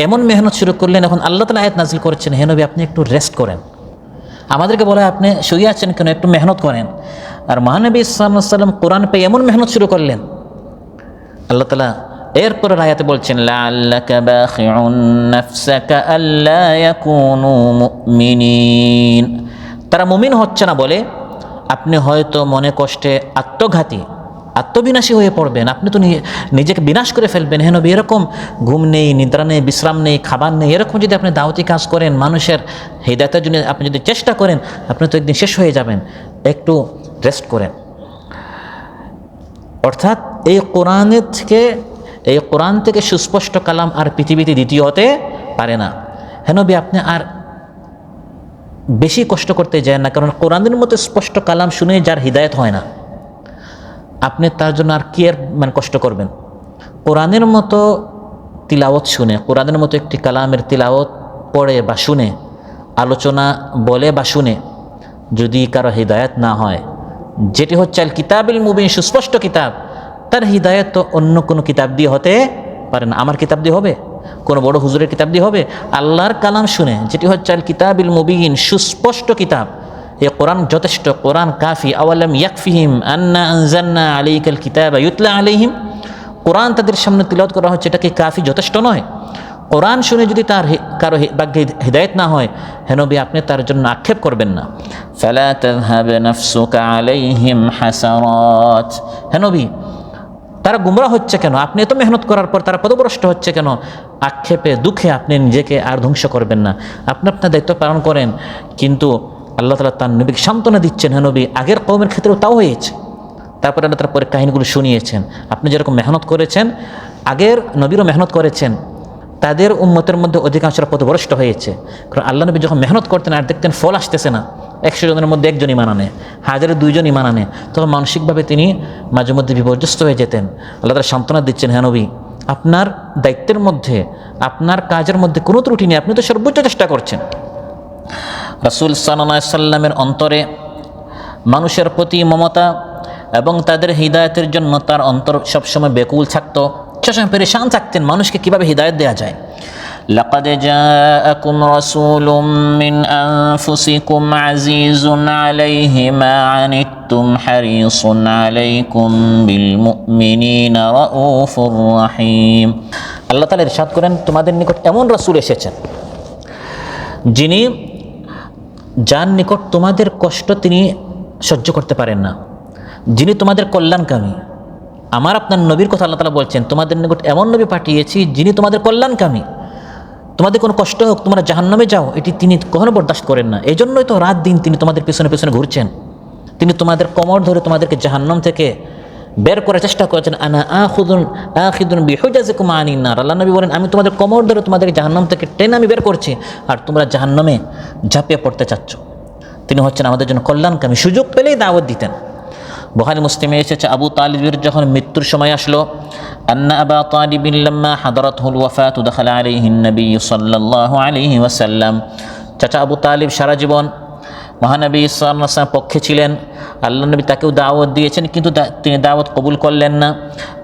এমন মেহনত শুরু করলেন, এখন আল্লাহ তাআলা আয়াত নাজিল করেছেন, হে নবী আপনি একটু রেস্ট করেন। আমাদেরকে বলা হয় আপনি শুয়ে আছেন কেন, একটু মেহনত করেন। আর মহানবী সাল্লাল্লাহু আলাইহি ওয়াসাল্লাম কোরআন পেয়ে এমন মেহনত শুরু করলেন, আল্লাহ তাআলা এরপর আয়াতে বলছেন লাআল্লাকা বাখিউন নাফসাকা আল্লা ইয়াকুনু মুমিনিন। তারা মুমিন হচ্ছে না বলে আপনি হয়তো মনে কষ্টে আত্মঘাতী, আত্মবিনাশী হয়ে পড়বেন, আপনি তো নিজেকে বিনাশ করে ফেলবেন। হে নবী এরকম ঘুম নেই, নিদ্রা নেই, বিশ্রাম নেই, খাবার নেই, এরকম যদি আপনি দাওয়াতি কাজ করেন, মানুষের হিদায়াতের জন্য আপনি যদি চেষ্টা করেন, আপনি তো একদিন শেষ হয়ে যাবেন, একটু রেস্ট করেন। অর্থাৎ এই কোরআন থেকে সুস্পষ্ট কালাম আর পৃথিবীতে দ্বিতীয় হতে পারে না। হে নবী আপনি আর বেশি কষ্ট করতে যায় না, কারণ কোরআনের মতো স্পষ্ট কালাম শুনে যার হিদায়াত হয় না, আপনি তার জন্য আর কি কষ্ট করবেন? কোরআনের মতো তিলাওয়াত শুনে, কোরআনের মতো একটি কালামের তিলাওয়াত পড়ে বা শুনে, আলোচনা বলে বা শুনে যদি কারো হিদায়াত না হয়, যেটি হচ্ছে আল কিতাবিল মুবিন, সুস্পষ্ট কিতাব, তার হিদায়াত তো অন্য কোনো কিতাব দিয়ে হতে পারে না। আমার কিতাব দিয়ে হবে? কোনো বড় হুজুরের কিতাব দিয়ে হবে? আল্লাহর কালাম শুনে, যেটি হচ্ছে আল কিতাবিল মুবিন, সুস্পষ্ট কিতাব, এই কোরআন যথেষ্ট। কোরআন কাফি। আওয়ালাম ইয়াকফিহিম আন্না আনজালনা আলাইকাল কিতাবা ইউতলা আলাইহিম। কোরআন তাদের সামনে তিলাওয়াত করা হচ্ছে, এটা কি কাফি, যথেষ্ট নয়? কোরআন শুনে যদি তার কারো ভাগ্যে হিদায়াত না হয়, হে নবী আপনি তার জন্য আক্ষেপ করবেন না। ফালা তাযহাব নাফসুকা আলাইহিম হাসারাত। হে নবী তারা গুমরাহ হচ্ছে কেন, আপনি এত মেহনত করার পর তারা পথভ্রষ্ট হচ্ছে কেন? আক্ষেপে দুঃখে আপনি নিজেকে আর ধ্বংস করবেন না, আপনি আপনার দায়িত্ব পালন করেন। কিন্তু আল্লাহ তাআলা তার নবীকে সান্ত্বনা দিচ্ছেন, হে নবী আগের কওমের ক্ষেত্রেও তাও হয়েছে। তারপরে আল্লাহ তার পরে কাহিনীগুলো শুনিয়েছেন, আপনি যেরকম মেহনত করেছেন, আগের নবীরও মেহনত করেছেন, তাদের উম্মতের মধ্যে অধিকাংশরা পথভ্রষ্ট হয়েছে। কারণ আল্লাহ নবী যখন মেহনত করতেন আর দেখতেন ফল আসতেছে না, 100 জনের মধ্যে একজন ঈমান আনে, 1000-এ 2 জন ঈমান আনে, তখন মানসিকভাবে তিনি মাঝে মধ্যে বিপর্যস্ত হয়ে যেতেন। আল্লাহ তাআলা সান্ত্বনা দিচ্ছেন, হে নবী আপনার দায়িত্বের মধ্যে, আপনার কাজের মধ্যে কোনো ত্রুটি নেই, আপনি তো সর্বোচ্চ চেষ্টা করছেন। রাসূল সাল্লাল্লাহু আলাইহি সাল্লামের অন্তরে মানুষের প্রতি মমতা এবং তাদের হিদায়াতের জন্য তার অন্তর সবসময় বেকুল থাকতো, সবসময় পেরেশান থাকতেন মানুষকে কীভাবে হিদায়াত দেওয়া যায়। লাকাদ জাআকুম রাসূলুম মিন আনফুসিকুম আজিজুন আলাইহি মা আনিতুম হারিসুন আলাইকুম বিল মুমিনিনা রাউফুর রাহিম। আল্লাহ তাআলা ইরশাদ করেন, তোমাদের নিকট এমন রাসূল এসেছেন যিনি যার নিকট তোমাদের কষ্ট তিনি সহ্য করতে পারেন না, যিনি তোমাদের কল্যাণকামী। আমার আপনার নবীর কথা আল্লাহ তাআলা বলছেন, তোমাদের নিকট এমন নবী পাঠিয়েছি যিনি তোমাদের কল্যাণকামী। তোমাদের কোনো কষ্ট হোক, তোমরা জাহান্নামে যাও, এটি তিনি কখনো বরদাস্ত করেন না। এই জন্যই তো রাত দিন তিনি তোমাদের পেছনে পেছনে ঘুরছেন, তিনি তোমাদের কোমর ধরে তোমাদেরকে জাহান্নাম থেকে বের করার চেষ্টা করেছেন। আনা আখিদুন বিহুজাজিকুম আনিন নার, আল্লাহ নবী বলেন আমি তোমাদের কোমর ধরে তোমাদের জাহান্নাম থেকে টেনে আমি বের করছি, আর তোমরা জাহান্নামে ঝাঁপিয়ে পড়তে চাচ্ছ। তিনি হচ্ছেন আমাদের জন্য কল্যাণকামী, সুযোগ পেলেই দাওয়াত দিতেন। বুখারী মুসলিমে এসেছে আবু তালিবের যখন মৃত্যুর সময় আসলো, আন্না আবা তালিবিন লাম্মা হাদারাতহুল ওয়াফাতু দাখালা আলাইহিন নবী সাল্লাল্লাহু আলাইহি ওয়াসাল্লাম। চাচা আবু তালিব সারা জীবন মহানবী সাল্লাল্লাহু আলাইহি ওয়াসাল্লামের পক্ষে ছিলেন, আল্লাহ নবী তাকেও দাওয়াত দিয়েছেন, কিন্তু তিনি দাওয়াত কবুল করলেন না।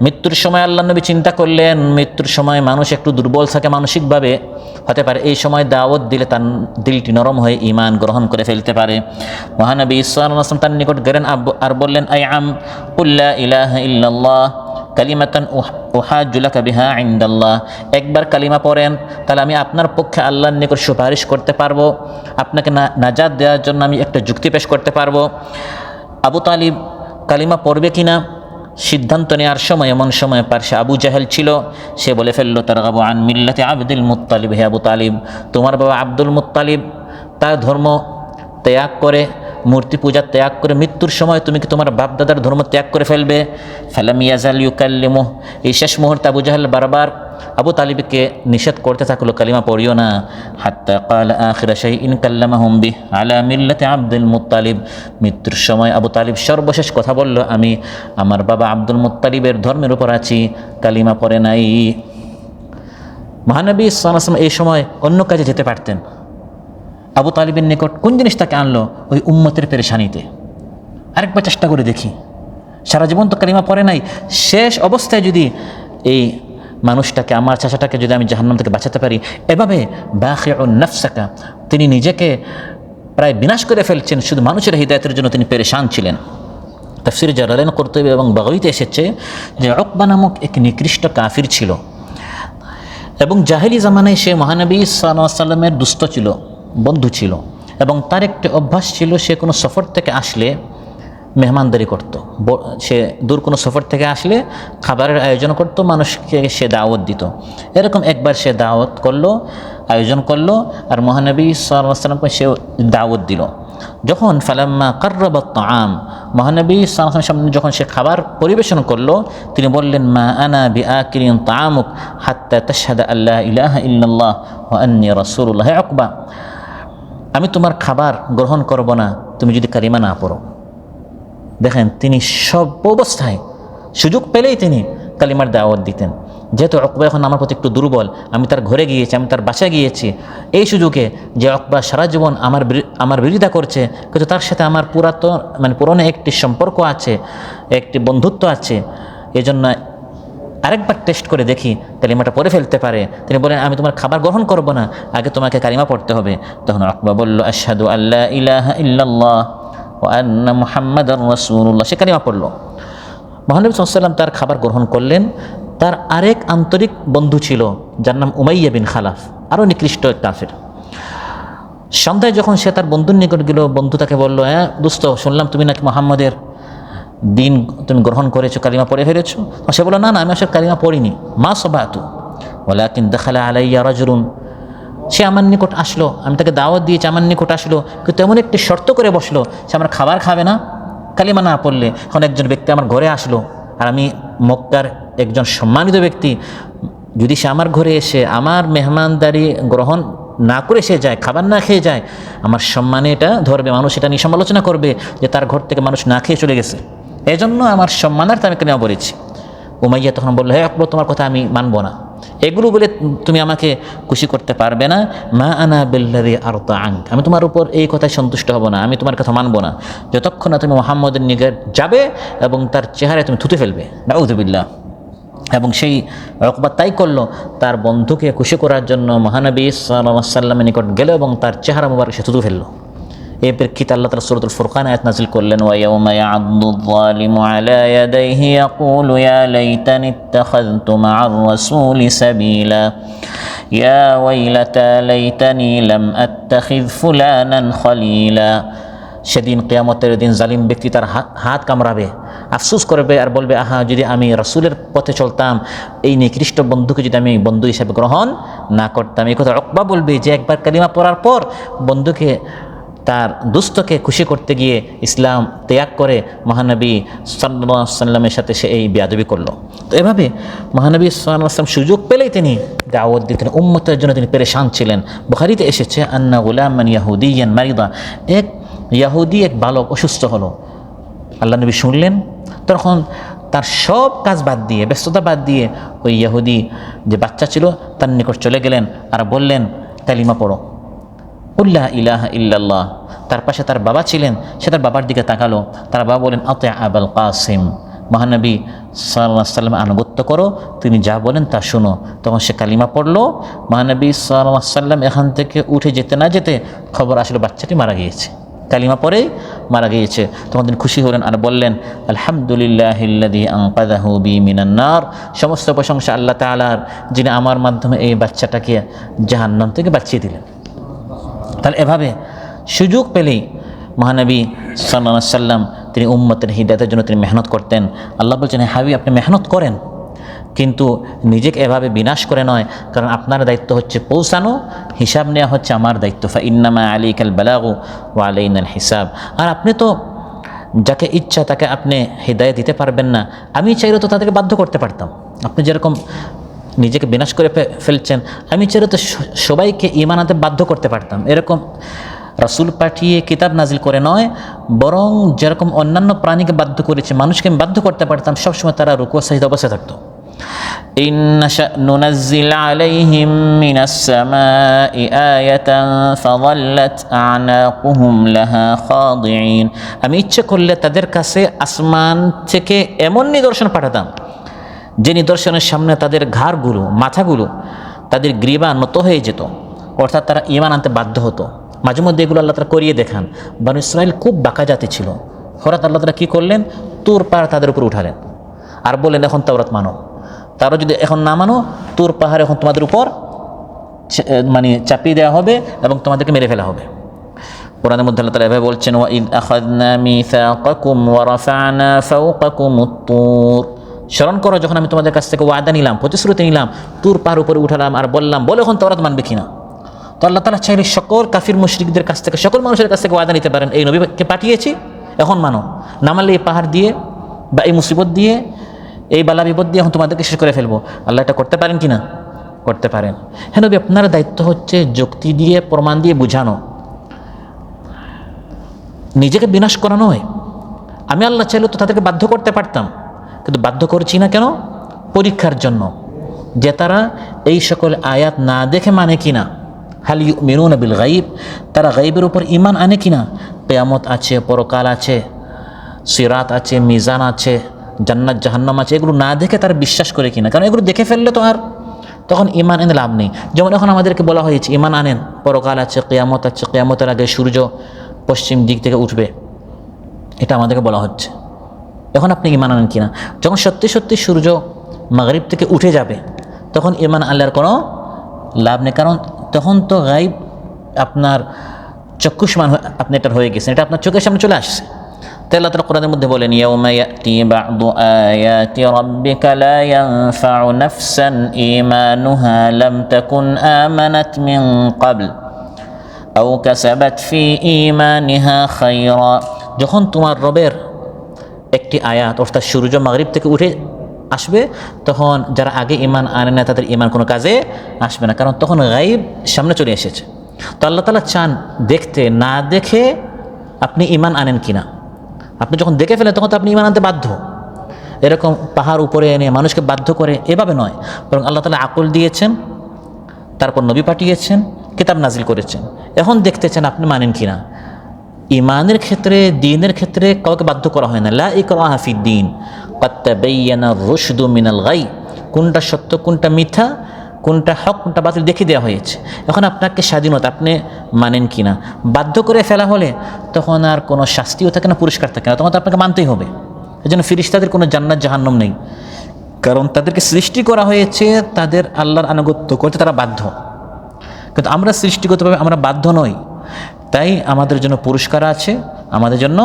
মৃত্যুর সময় আল্লাহ নবী চিন্তা করলেন, মৃত্যুর সময় মানুষ একটু দুর্বল থাকে মানসিকভাবে, হতে পারে এই সময় দাওয়াত দিলে তার দিলটি নরম হয়ে ঈমান গ্রহণ করে ফেলতে পারে। মহানবী সাল্লাল্লাহু আলাইহি ওয়াসাল্লাম তার নিকট গেলেন আর বললেন, আই আম কুল লা ইলাহা ইল্লাল্লাহ কালিমাতান উহাজ্জু লাকা বিহা ইনদাল্লাহ। একবার কালিমা পড়েন, তাহলে আমি আপনার পক্ষে আল্লাহর নিকট সুপারিশ করতে পারবো, আপনাকে নাজাত দেওয়ার জন্য আমি একটা যুক্তি পেশ করতে পারবো। আবু তালিব কালিমা পড়বে কিনা সিদ্ধান্ত নেওয়ার সময় এমন সময় পার্শ্বে আবু জাহেল ছিল, সে বলে ফেললো, তারগাবু আন মিল্লাতি আবদুল মুত্তালিব, হে আবু তালিব, তোমার বাবা আব্দুল মুত্তালিব তার ধর্ম ত্যাগ করে, মূর্তি পূজা ত্যাগ করে মৃত্যুর সময় তুমি কি তোমার বাপদাদার ধর্ম ত্যাগ করে ফেলবে? ফালাম ইয়াজাল ইউকাল্লিমু, এই শেষ মুহূর্তে আবু জাহেল বারবার আবু তালিবকে নিষেধ করতে থাকলো, কালিমা পড়িও না। হাত্তা ক্বালা আখিরা শাইইন কাল্লামাহুম বিহ আলা মিল্লাতি আব্দুল মুত্তালিব, মৃত্যুর সময় আবু তালিব সর্বশেষ কথা বলল, আমি আমার বাবা আব্দুল মুত্তালিবের ধর্মের উপর আছি, কালিমা পড়ে নাই। মহানবী সাল্লাল্লাহু আলাইহি ওয়াসাল্লাম এই সময় অন্য কাজে যেতে পারতেন। আবু তালিবের নিকট কোন জিনিস তাকে আনলো? ওই উম্মতের পেরেশানিতে। আরেকবার চেষ্টা করে দেখি, সারা জীবন তো কালিমা পড়ে নাই, শেষ অবস্থায় যদি এই মানুষটাকে, আমার চাচাটাকে যদি আমি জাহান্নাম থেকে বাঁচাতে পারি, এভাবে বাখিউন নাফসাকা, তিনি নিজেকে প্রায় বিনাশ করে ফেলছেন, শুধু মানুষের হিদায়াতের জন্য তিনি পেরেশান ছিলেন। তাফসীর জালালাইন কুরতুবী এবং বাগাউইতে এসেছে যে উকবা নামক এক নিকৃষ্ট কাফির ছিল এবং জাহেলি জামানায় সে মহানবী সাল্লাল্লাহু আলাইহি ওয়াসাল্লামের দুস্থ ছিল, বন্ধু ছিল, এবং তার একটি অভ্যাস ছিল, সে কোনো সফর থেকে আসলে মেহমানদারি করত। সে দূর কোনো সফর থেকে আসলে খাবারের আয়োজন করত, মানুষকে সে দাওয়াত দিত। এরকম একবার সে দাওয়াত করলো, আয়োজন করলো, আর মহানবী সাল্লাল্লাহু আলাইহি ওয়াসাল্লামকে সে দাওয়াত দিল। যখন ফালাম্মা কাররাবা আত-তাআম, মহানবী সাল্লাল্লাহু আলাইহি ওয়াসাল্লামের সামনে যখন সে খাবার পরিবেশন করলো, তিনি বললেন, মা আনা বিআকিলিন তাআমুক হাত্তা তাশহাদা আল্লা ইলাহা ইল্লাল্লাহ ওয়া আন্নী রাসূলুল্লাহ। হে উকবা, আমি তোমার খাবার গ্রহণ করব না তুমি যদি কালিমা না পড়ো। দেখেন, তিনি সব অবস্থায় সুযোগ পেলেই তিনি কালিমার দাওয়াত দিতেন। যেহেতু উকবা এখন আমার প্রতি একটু দুর্বল, আমি তার ঘরে গিয়েছি, আমি তার বাসায় গিয়েছি, এই সুযোগে যে উকবা সারা জীবন আমার বিরোধিতা করছে, কিন্তু তার সাথে আমার পুরনো একটি সম্পর্ক আছে, একটি বন্ধুত্ব আছে, এজন্য আরেকবার টেস্ট করে দেখি কালিমাটা পড়ে ফেলতে পারে। তিনি বলেন, আমি তোমার খাবার গ্রহণ করব না, আগে তোমাকে কালিমা পড়তে হবে। তখন উকবা বলল, আশহাদু আল্লা ইলাহা ইল্লাল্লাহ ওয়া আন্না মুহাম্মাদার রাসূলুল্লাহ। সে কালিমা পড়ল। মহানবী সাল্লাল্লাহু আলাইহি ওয়াসাল্লাম তার খাবার গ্রহণ করলেন। তার আরেক আন্তরিক বন্ধু ছিল, যার নাম উমাইয়া বিন খালাফ, আরও নিকৃষ্ট কাফের। সন্ধ্যায় যখন সে তার বন্ধুর নিকট গেল, বন্ধু তাকে বলল, হ্যাঁ দোস্ত, শুনলাম তুমি নাকি মুহাম্মাদের দিন তুমি গ্রহণ করেছো, কালিমা পড়ে ফেলেছো। সে বলল, না না, আমি আসলে কালিমা পড়িনি, মা সাবাতু ওয়ালাকিন দাখালা আলাইয়া রাজুলুন। সে আমার নিকট আসলো, আমি তাকে দাওয়াত দিয়েছি, আমার নিকট আসলো, কিন্তু এমন একটি শর্ত করে বসলো, সে আমার খাবার খাবে না কালিমা না পড়লে। এখন একজন ব্যক্তি আমার ঘরে আসলো, আর আমি মক্কার একজন সম্মানিত ব্যক্তি, যদি সে আমার ঘরে এসে আমার মেহমানদারি গ্রহণ না করে সে যায়, খাবার না খেয়ে যায়, আমার সম্মানে এটা ধরবে, মানুষ এটা নিয়ে সমালোচনা করবে যে তার ঘর থেকে মানুষ না খেয়ে চলে গেছে। এই জন্য আমার সম্মানার্থে আমি কালিমা পড়েছি। উমাইয়া তখন বলল, হে উকবা, তোমার কথা আমি মানব না, এগুলো বলে তুমি আমাকে খুশি করতে পারবে না। মা আনা বিল্লাযী আরদা আনক, আমি তোমার উপর এই কথায় সন্তুষ্ট হব না, আমি তোমার কথা মানব না যতক্ষণ না তুমি মুহাম্মদের নিকট যাবে এবং তার চেহারায় তুমি থুতে ফেলবে। নাউযুবিল্লাহ। এবং সেই উকবা তাই করলো, তার বন্ধুকে খুশি করার জন্য মহানবী সাল্লাল্লাহু আলাইহি ওয়াসাল্লামের নিকট গেল এবং তার চেহারা মুবারক সে থুতু ফেললো। এই প্রেক্ষিতে আল্লাহ তাআলা সূরাতুল ফুরকান আয়াত নাযিল করলেন, ওয়া ইয়াওমা ইয়া'আদ্দুয যালিমু আলা ইয়াদাইহি ইয়াকুলু ইয়া লাইতানি ইত্তাখাযতু মা'আর রাসূলি সাবিলা ইয়া ওয়াইলাতা লাইতানি লাম আত্তাখিয ফুলানান খলিলা। সেদিন কিয়ামতের দিন জালিম ব্যক্তি তার হাত কামড়াবে, আফসোস করবে আর বলবে, আহা, যদি আমি রাসূলের পথে চলতাম, এই নিকৃষ্ট বন্ধুকে যদি আমি বন্ধু হিসেবে গ্রহণ না করতাম। এই কথা উকবা বলবে যে একবার কালিমা পড়ার পর বন্ধুকে তার দুস্থকে খুশি করতে গিয়ে ইসলাম ত্যাগ করে মহানবী সাল্লাল্লাহু আলাইহি সাল্লামের সাথে সে এই বেয়াদবি করলো। তো এভাবে মহানবী সাল্লাল্লাহু আলাইহি সাল্লাম সুযোগ পেলেই তিনি দাওয়াত দিতেন, উম্মতের জন্য তিনি পেরেশান ছিলেন। বুখারীতে এসেছে আন্না গুলামান ইয়াহুদিয়ান মারিদা, এক ইয়াহুদি এক বালক অসুস্থ হলো। আল্লাহ নবী শুনলেন, তখন তার সব কাজ বাদ দিয়ে, ব্যস্ততা বাদ দিয়ে ওই ইহুদি যে বাচ্চা ছিল তার নিকট চলে গেলেন আর বললেন, কালিমা পড়ো, উল্লাহ ইলাহা ইল্লাল্লাহ। তার পাশে তার বাবা ছিলেন, সে তার বাবার দিকে তাকালো। তার বাবা বলেন, আতে আবুল কাসিম, মহানবী সাল্লাল্লাহু আলাইহি সাল্লাম আনুগত্য করো, তিনি যা বলেন তা শুনো। তখন সে কালিমা পড়লো। মহানবী সাল্লাল্লাহু আলাইহি সাল্লাম এখান থেকে উঠে যেতে না যেতে খবর আসলো বাচ্চাটি মারা গিয়েছে, কালিমা পরেই মারা গিয়েছে। তখন তিনি খুশি হলেন আর বললেন, আলহামদুলিল্লাহিল্লাযী আনকাযাহু বি মিনান নার, সমস্ত প্রশংসা আল্লাহ তাআলার, যিনি আমার মাধ্যমে এই বাচ্চাটাকে জাহান্নাম থেকে বাঁচিয়ে দিলেন। তাহলে এভাবে সুযোগ পেলেই মহানবী সাল্লাল্লাহু আলাইহি সাল্লাম তিনি উম্মতের হিদায়াতের জন্য তিনি মেহনত করতেন। আল্লাহ বলছেন, হাবিব আপনি মেহনত করেন, কিন্তু নিজেকে এভাবে বিনাশ করে নয়, কারণ আপনার দায়িত্ব হচ্ছে পৌঁছানো, হিসাব নেওয়া হচ্ছে আমার দায়িত্ব। ফাইন্নামা আলাইকাল বালাগু ওয়া আলাইনাল হিসাব। আর আপনি তো যাকে ইচ্ছা তাকে আপনি হিদায়াত দিতে পারবেন না। আমি চাইলে তো তাদেরকে বাধ্য করতে পারতাম। আপনি যেরকম নিজেকে বিনাশ করে ফেলছেন, আমি চাইলে তো সবাইকে ঈমান আনতে বাধ্য করতে পারতাম। এরকম রাসূল পাঠিয়ে কিতাব নাজিল করে নয়, বরং যেরকম অন্যান্য প্রাণীকে বাধ্য করেছে, মানুষকে আমি বাধ্য করতে পারতাম, সবসময় তারা রুকু সাজদা অবস্থায় থাকতো। ইন নাশা নুনাজ্জিল আলাইহিম মিনাস সামাই আয়াতান ফাযাল্লাত আনাকুহুম লাহা খাদিঈন, আমি ইচ্ছে করলে তাদের কাছে আসমান থেকে এমন নিদর্শন পাঠাতাম যে নিদর্শনের সামনে তাদের ঘাড়গুলো, মাথাগুলো, তাদের গ্রীবা নত হয়ে যেত, অর্থাৎ তারা ঈমান আনতে বাধ্য হতো। মাঝে মধ্যে এগুলো আল্লাহ তাআলা করিয়ে দেখান। বনী ইসরাঈল খুব বাঁকা জাতি ছিল। হঠাৎ আল্লাহ তাআলা কী করলেন, তুর পাহাড় তাদের উপর উঠালেন আর বললেন, এখন তাওরাত মানো। তারও যদি এখন না মানো, তুর পাহাড় এখন তোমাদের উপর মানে চাপিয়ে দেওয়া হবে এবং তোমাদেরকে মেরে ফেলা হবে। কোরআনের মধ্যে আল্লাহ তাআলা এভাবে বলছেন, ওয়া ইয আখাযনা মিসাকাকুম ওয়া রাফা'না ফাওকাকুমুত তুর, স্মরণ করো যখন আমি তোমাদের কাছ থেকে ওয়াদা নিলাম, প্রতিশ্রুতি নিলাম, তুর পাহাড় উপরে উঠালাম আর বললাম, বলে এখন তাওরাত মানবে কিনা। তো আল্লাহ তাআলা চাইলে সকল কাফির মুশরিকদের কাছ থেকে, সকল মানুষের কাছ থেকে ওয়াদা নিতে পারেন, এই নবীকে পাঠিয়েছি, এখন মানো, না মানলে এই পাহাড় দিয়ে বা এই মুসিবত দিয়ে, এই বালা বিপদ দিয়ে এখন তোমাদেরকে শেষ করে ফেলবো। আল্লাহ এটা করতে পারেন কি না? করতে পারেন। হ্যাঁ নবী, আপনার দায়িত্ব হচ্ছে যুক্তি দিয়ে, প্রমাণ দিয়ে বুঝানো, নিজেকে বিনাশ করা নয়। আমি আল্লাহ চাইলে তো তাদেরকে বাধ্য করতে পারতাম, কিন্তু বাধ্য করছি না কেন? পরীক্ষার জন্য, যে তারা এই সকল আয়াত না দেখে মানে কিনা। হাল ইউমিনুনা বিল গাইব, তারা গাইবের উপর ঈমান আনে কিনা। কিয়ামত আছে, পরকাল আছে, সিরাত আছে, মিজান আছে, জান্নাত জাহান্নাম আছে, এগুলো না দেখে তারা বিশ্বাস করে কিনা। কারণ এগুলো দেখে ফেললে তো আর তখন ঈমান এনে লাভ নেই। যেমন এখন আমাদেরকে বলা হয়েছে ঈমান আনেন, পরকাল আছে, কিয়ামত আছে, কিয়ামতের আগে সূর্য পশ্চিম দিক থেকে উঠবে, এটা আমাদেরকে বলা হচ্ছে। এখন আপনি ঈমান আনেন কিনা? যখন সত্যি সত্যি সূর্য মাগরিব থেকে উঠে যাবে, তখন ঈমান আনলের কোনো লাভ নেই, কারণ তখন তো গাইব আপনার চক্ষুষ্মান আপনি এটার হয়ে গেছেন, এটা আপনার চোখের সামনে চলে আসছে। তাই আল্লাহ তাআলা কোরআনের মধ্যে বলেন, ইয়াউমা ইয়াতি বা'দু আয়াতি রাব্বিকা লা ইয়ানফা'ু নাফসান ঈমানুহা লাম তাকুন আমানাত মিন ক্বাবল আও কাসাবাত ফি ঈমানিহা খায়রা, যখন তোমার রবের একটি আয়াত অর্থাৎ সূর্য মাগরিব থেকে উঠে আসবে, তখন যারা আগে ঈমান আনে না তাদের ঈমান কোনো কাজে আসবে না, কারণ তখন গায়ব সামনে চলে এসেছে। তো আল্লাহ তাআলা চান দেখতে, না দেখে আপনি ঈমান আনেন কিনা। আপনি যখন দেখে ফেলেন তখন তো আপনি ঈমান আনতে বাধ্য। এরকম পাহাড় উপরে এনে মানুষকে বাধ্য করে এভাবে নয়, বরং আল্লাহ তাআলা আকল দিয়েছেন, তারপর নবী পাঠিয়েছেন, কিতাব নাজিল করেছেন। এখন দেখতে চান আপনি মানেন কিনা। ঈমানের ক্ষেত্রে, দ্বীনের ক্ষেত্রে কাউকে বাধ্য করা হয় না। লা ইকরাহা ফিদ-দীন ক্বাদ তাবায়্যানা আর-রুশদু মিনাল গাই, কোনটা সত্য কোনটা মিথ্যা, কোনটা হক কোনটা বাতিল দেখিয়ে দেওয়া হয়েছে। এখন আপনাকে স্বাধীনতা, আপনি মানেন কিনা। বাধ্য করে ফেলা হলে তখন আর কোনো শাস্তিও থাকে না, পুরস্কার থাকে না, তখন তো আপনাকে মানতেই হবে। এই জন্য ফেরেশতাদের কোনো জান্নাত জাহান্নাম নেই, কারণ তাদেরকে সৃষ্টি করা হয়েছে তাদের আল্লাহর আনুগত্য করতে, তারা বাধ্য। কিন্তু আমরা সৃষ্টিগতভাবে আমরা বাধ্য নই, তাই আমাদের জন্য পুরস্কার আছে, আমাদের জন্য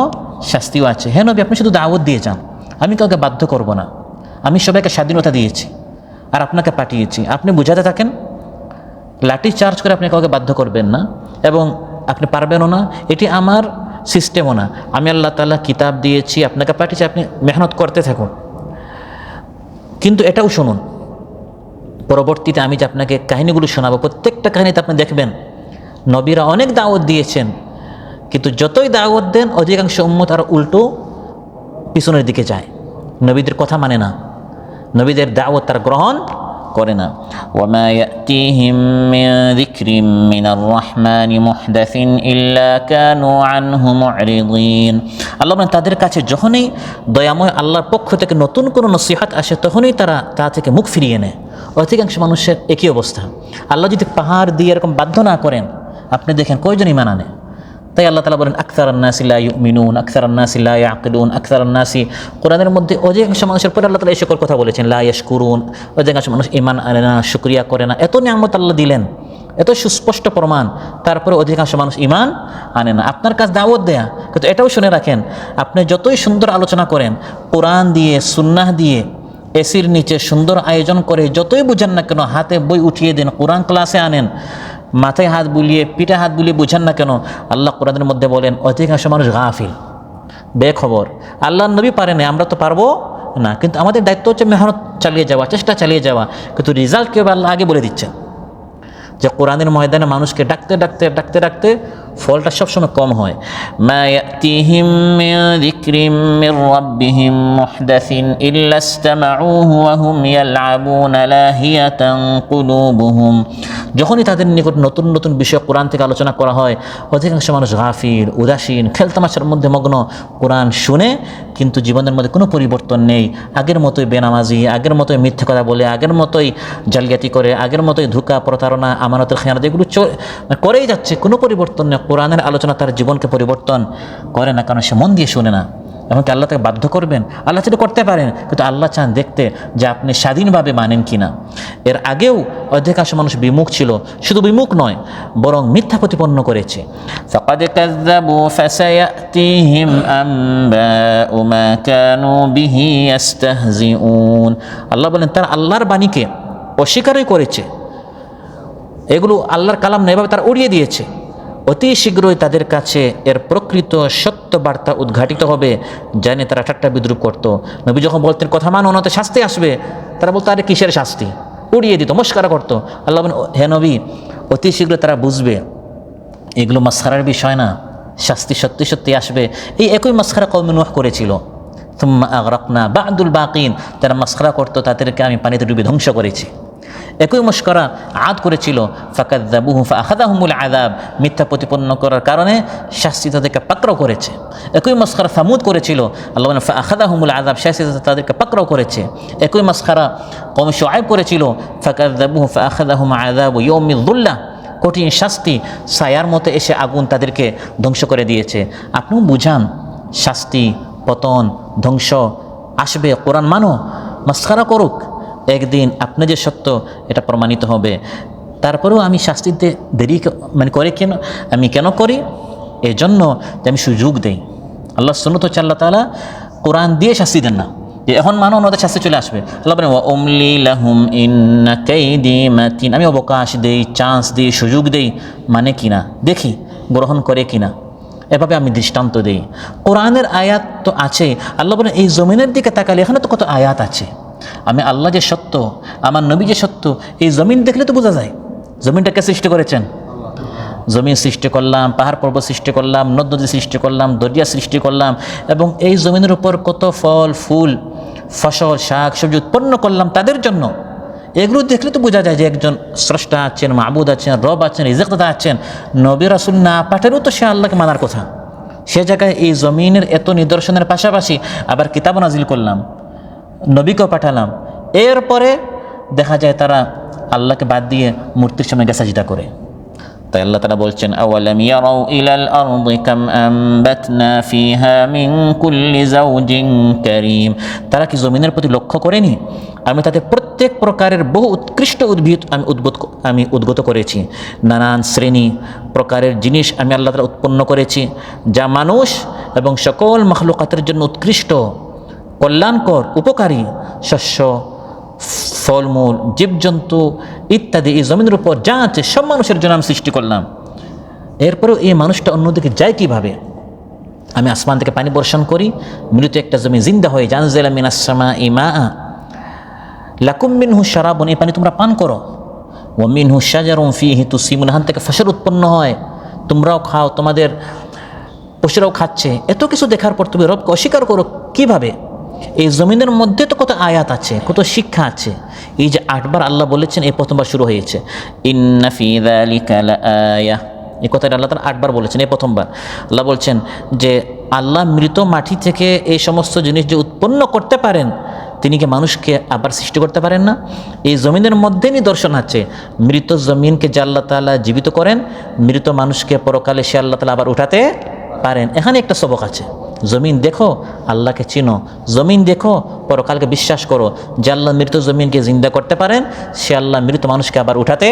শাস্তিও আছে। হ্যাঁ নবী, আপনি শুধু দাওয়াত দিয়ে যান, আমি কাউকে বাধ্য করব না, আমি সবাইকে স্বাধীনতা দিয়েছি আর আপনাকে পাঠিয়েছি, আপনি বুঝাতে থাকেন। লাঠি চার্জ করে আপনি কাউকে বাধ্য করবেন না, এবং আপনি পারবেনও না, এটি আমার সিস্টেমও না। আমি আল্লাহ তাআলা কিতাব দিয়েছি, আপনাকে পাঠিয়েছি, আপনি মেহনত করতে থাকুন। কিন্তু এটাও শুনুন, পরবর্তীতে আমি যে আপনাকে কাহিনীগুলো শোনাবো, প্রত্যেকটা কাহিনীতে আপনি দেখবেন নবীরা অনেক দাওয়াত দিয়েছেন, কিন্তু যতই দাওয়াত দেন অধিকাংশ উম্মত আর উল্টো পিছনের দিকে যায়, নবীদের কথা মানে না, নবীদের দাওয়াত তার গ্রহণ করে না। ওয়ামা ইয়াতিহিম মিন যিকরিম মিনার রাহমানি মুহদাসিন ইল্লা কানু আনহু মু'রিদিন। আল্লাহ বলেন তাদের কাছে যখনই দয়াময় আল্লাহর পক্ষ থেকে নতুন কোনো নসিহত আসে তখনই তারা তা থেকে মুখ ফিরিয়ে নেয়। অধিকাংশ মানুষের একই অবস্থা। আল্লাহ যদি পাহাড় দিয়ে এরকম বাধ্য না করেন, আপনি দেখেন কয়জন ঈমান আনে। তাই আল্লাহ তাআলা বলেন আকসারুন নাসি লা ইউমিনুন, আকসারুন নাসি লা ইয়াকিলুন, আকসারুন নাসি, কোরআনের মধ্যে অধিকাংশ মানুষের পরে আল্লাহ তাআলা এই সকল কথা বলেছেন, লা ইয়াশকুরুন, অধিকাংশ মানুষ ঈমান আনে না, শুকরিয়া করে না। এত নিয়ামত আল্লাহ দিলেন, এত সুস্পষ্ট প্রমাণ, তারপরে অধিকাংশ মানুষ ঈমান আনে না। আপনার কাছে দাওয়াত দেয়া, কিন্তু এটাও শুনে রাখেন, আপনি যতই সুন্দর আলোচনা করেন, কোরআন দিয়ে সুন্নাহ দিয়ে এসির নিচে সুন্দর আয়োজন করে যতই বুঝেন না কেন, হাতে বই উঠিয়ে দেন, কোরআন ক্লাসে আনেন, মাথায় হাত বুলিয়ে পিঠে হাত বুলিয়ে বুঝেন না কেন, আল্লাহ কোরআনের মধ্যে বলেন অধিকাংশ মানুষ গাফিল, বেখবর। আল্লাহ নবী পারে না, আমরা তো পারবো না, কিন্তু আমাদের দায়িত্ব হচ্ছে মেহনত চালিয়ে যাওয়া, চেষ্টা চালিয়ে যাওয়া। কিন্তু রেজাল্ট কেউ আল্লাহ আগে বলে দিচ্ছেন যে কোরআনের ময়দানে মানুষকে ডাকতে ডাকতে ডাকতে ডাকতে ফলটা সবসময় কম হয়। মা ইয়াতিহিম মিন যিকরিম মির রাব্বিহিম মুহদাসিন ইল্লা ইসতামাউহু ওয়া হুম ইয়ালআবুনা লাহিয়াতান কুলুবুহুম। যখনই তাদের নিকট নতুন নতুন বিষয় কোরআন থেকে আলোচনা করা হয়, অধিকাংশ মানুষ গাফিল, উদাসীন, খেলতামাশার মধ্যে মগ্ন। কোরআন শুনে কিন্তু জীবনের মধ্যে কোনো পরিবর্তন নেই, আগের মতোই বেনামাজি, আগের মতোই মিথ্যা কথা বলে, আগের মতোই জালিয়াতি করে, আগের মতোই ধোঁকা, প্রতারণা, আমানতের খেয়ানত, এগুলো করেই যাচ্ছে, কোনো পরিবর্তন নেই। কোরআনের আলোচনা তার জীবনকে পরিবর্তন করে না, কারণ সে মন দিয়ে শুনে না। এমনকি আল্লাহ তাকে বাধ্য করবেন, আল্লাহ সেটা করতে পারেন, কিন্তু আল্লাহ চান দেখতে যে আপনি স্বাধীনভাবে মানেন কিনা। এর আগেও অধিকাংশ মানুষ বিমুখ ছিল, শুধু বিমুখ নয় বরং মিথ্যা প্রতিপন্ন করেছে। ফাকাদ কাযযাবু ফাসায়াতিহিম আমবাউ মা কানু বিহি ইস্তাহজিউন। আল্লাহ বলেন তারা আল্লাহর বাণীকে অস্বীকারই করেছে, এগুলো আল্লাহর কালাম না, এভাবে তারা উড়িয়ে দিয়েছে। অতি শীঘ্রই তাদের কাছে এর প্রকৃত সত্য বার্তা উদ্ঘাটিত হবে, জানে তারা ঠাট্টা বিদ্রুপ করত। নবী যখন বলতেন কথা মানো না তো শাস্তি আসবে, তারা বলতো আরে কিসের শাস্তি, উড়িয়ে দিত, মস্কারা করতো। আল্লাহ বলেন হে নবী, অতি শীঘ্র তারা বুঝবে এগুলো মাসখারার বিষয় না, শাস্তি সত্যি সত্যি আসবে। এই একই মাসখারা কওমে নূহ করেছিল। সুম্মা আগরাকনা বা'দুল বাকিন, যারা মাসখারা করতো তাদেরকে আমি পানিতে ডুবে ধ্বংস করেছি। একই মস্করা আদ করেছিল, ফাকাযযাবুহু ফাআখাযাহুমুল আযাব, মিথ্যা প্রতিপন্ন করার কারণে শাস্তি তাদেরকে পাকড়াও করেছে। একই মস্করা সামুদ করেছিল, আল্লাহ বলেন ফাআখাযাহুমুল আযাব, শাস্তি তাদেরকে পাকড়াও করেছে। একই মস্করা কওম শুআয়ব করেছিল, ফাকাযযাবুহু ফাআখাযাহুম আযাবু ইয়াউমিয যুল্লাহ, কঠিন শাস্তি ছায়ার মতো এসে আগুন তাদেরকে ধ্বংস করে দিয়েছে। আপনিও বুঝান শাস্তি, পতন, ধ্বংস আসবে, কোরআন মানো, মাসখারা করুক, একদিন আপনি যে সত্য এটা প্রমাণিত হবে। তারপরেও আমি শাস্তিতে দেরি করে কেন করি? এই জন্য যে আমি সুযোগ দেই। আল্লাহ সুন্নাত হচ্ছে আল্লাহ তাআলা কোরআন দিয়ে শাস্তি দেন না, যে এখন মানো ওনাদের শাস্তি চলে আসবে। আল্লাহ বলেন ওয়া উমলি লাহুম ইন্না কাইদি মাতিন, আমি অবকাশ দেই, চান্স দিই, সুযোগ দেই, মানে কিনা দেখি গ্রহণ করে কিনা, এভাবে আমি দৃষ্টান্ত দেই। কোরআনের আয়াত তো আছে। আল্লাহ বলেন এই জমিনের দিকে তাকালে এখানে তো কত আয়াত আছে, আমি আল্লাহ যে সত্য, আমার নবী যে সত্য, এই জমিন দেখলে তো বোঝা যায়। জমিনটাকে সৃষ্টি করেছেন, জমিন সৃষ্টি করলাম, পাহাড় পর্বত সৃষ্টি করলাম, নদ নদী সৃষ্টি করলাম, দরিয়া সৃষ্টি করলাম, এবং এই জমিনের উপর কত ফল ফুল, ফসল, শাক সবজি উৎপন্ন করলাম তাদের জন্য। এগুলো দেখলে তো বোঝা যায় যে একজন স্রষ্টা আছেন, মাবুদ আছেন, রব আছেন, রিজকদাতা আছেন। নবী রাসূল না পাঠালেও তো সে আল্লাহকে মানার কথা। সে জায়গায় এই জমিনের এত নিদর্শনের পাশাপাশি আবার কিতাব নাজিল করলাম, নবীকেও পাঠালাম, এরপরে দেখা যায় তারা আল্লাহকে বাদ দিয়ে মূর্তির সামনে গিয়ে সাজদা করে। তাই আল্লাহ তাআলা বলছেন আওয়ালাম ইয়ারাউ ইলাল আরদি কাম আমবাতনা ফিহা মিন কুল্লি যাওজিন কারীম, তারা কি জমিনের প্রতি লক্ষ্য করেনি আমি তাতে প্রত্যেক প্রকারের বহু উৎকৃষ্ট উদ্ভিদ আমি উদ্গত করেছি, নানান শ্রেণী প্রকারের জিনিস আমি আল্লাহ তাআলা উৎপন্ন করেছি, যা মানুষ এবং সকল মাখলুকাতের জন্য উৎকৃষ্ট, কল্যাণকর, উপকারী। শস্য, ফলমূল, জীবজন্তু ইত্যাদি এই জমিনের উপর যা আছে সব মানুষের জন্য আমি সৃষ্টি করলাম। এরপরেও এই মানুষটা অন্যদিকে যায় কিভাবে? আমি আসমান থেকে পানি বর্ষণ করি, মৃত একটা জমি জিন্দা হয়ে জানজিলা মিনাস সামাই মাআ লাকুম মিনহু শারাবুন, এই পানি তোমরা পান করো। ওয়া মিনহু শাজারুন ফীহি তুসিমুন, এখান থেকে ফসল উৎপন্ন হয়, তোমরাও খাও, তোমাদের পশুরাও খাচ্ছে। এত কিছু দেখার পর তুমি রবকে অস্বীকার করো কিভাবে? এই জমিনের মধ্যে তো কত আয়াত আছে, কত শিক্ষা আছে। এই যে 8 বার আল্লাহ বলেছেন, এই প্রথমবার শুরু হয়েছে ইন্না ফী যালিকা লাআয়া, এই কথাটা আল্লাহ তাআলা 8 বার বলেছেন, এই প্রথমবার আল্লাহ বলছেন যে আল্লাহ মৃত মাটি থেকে এই সমস্ত জিনিস যে উৎপন্ন করতে পারেন, তিনি কি মানুষকে আবার সৃষ্টি করতে পারেন না? এই জমিনের মধ্যে নিদর্শন আছে, মৃত জমিনকে যে আল্লাহ তাআলা জীবিত করেন, মৃত মানুষকে পরকালে সে আল্লাহ তাআলা আবার উঠাতে পারেন। এখানে একটা সবক আছে, জমিন দেখো, আল্লাহকে চিনো, জমিন দেখো, পরকালকে বিশ্বাস করো, যে আল্লাহ মৃত জমিনকে জিন্দা করতে পারেন, সে আল্লাহ মৃত মানুষকে আবার উঠাতে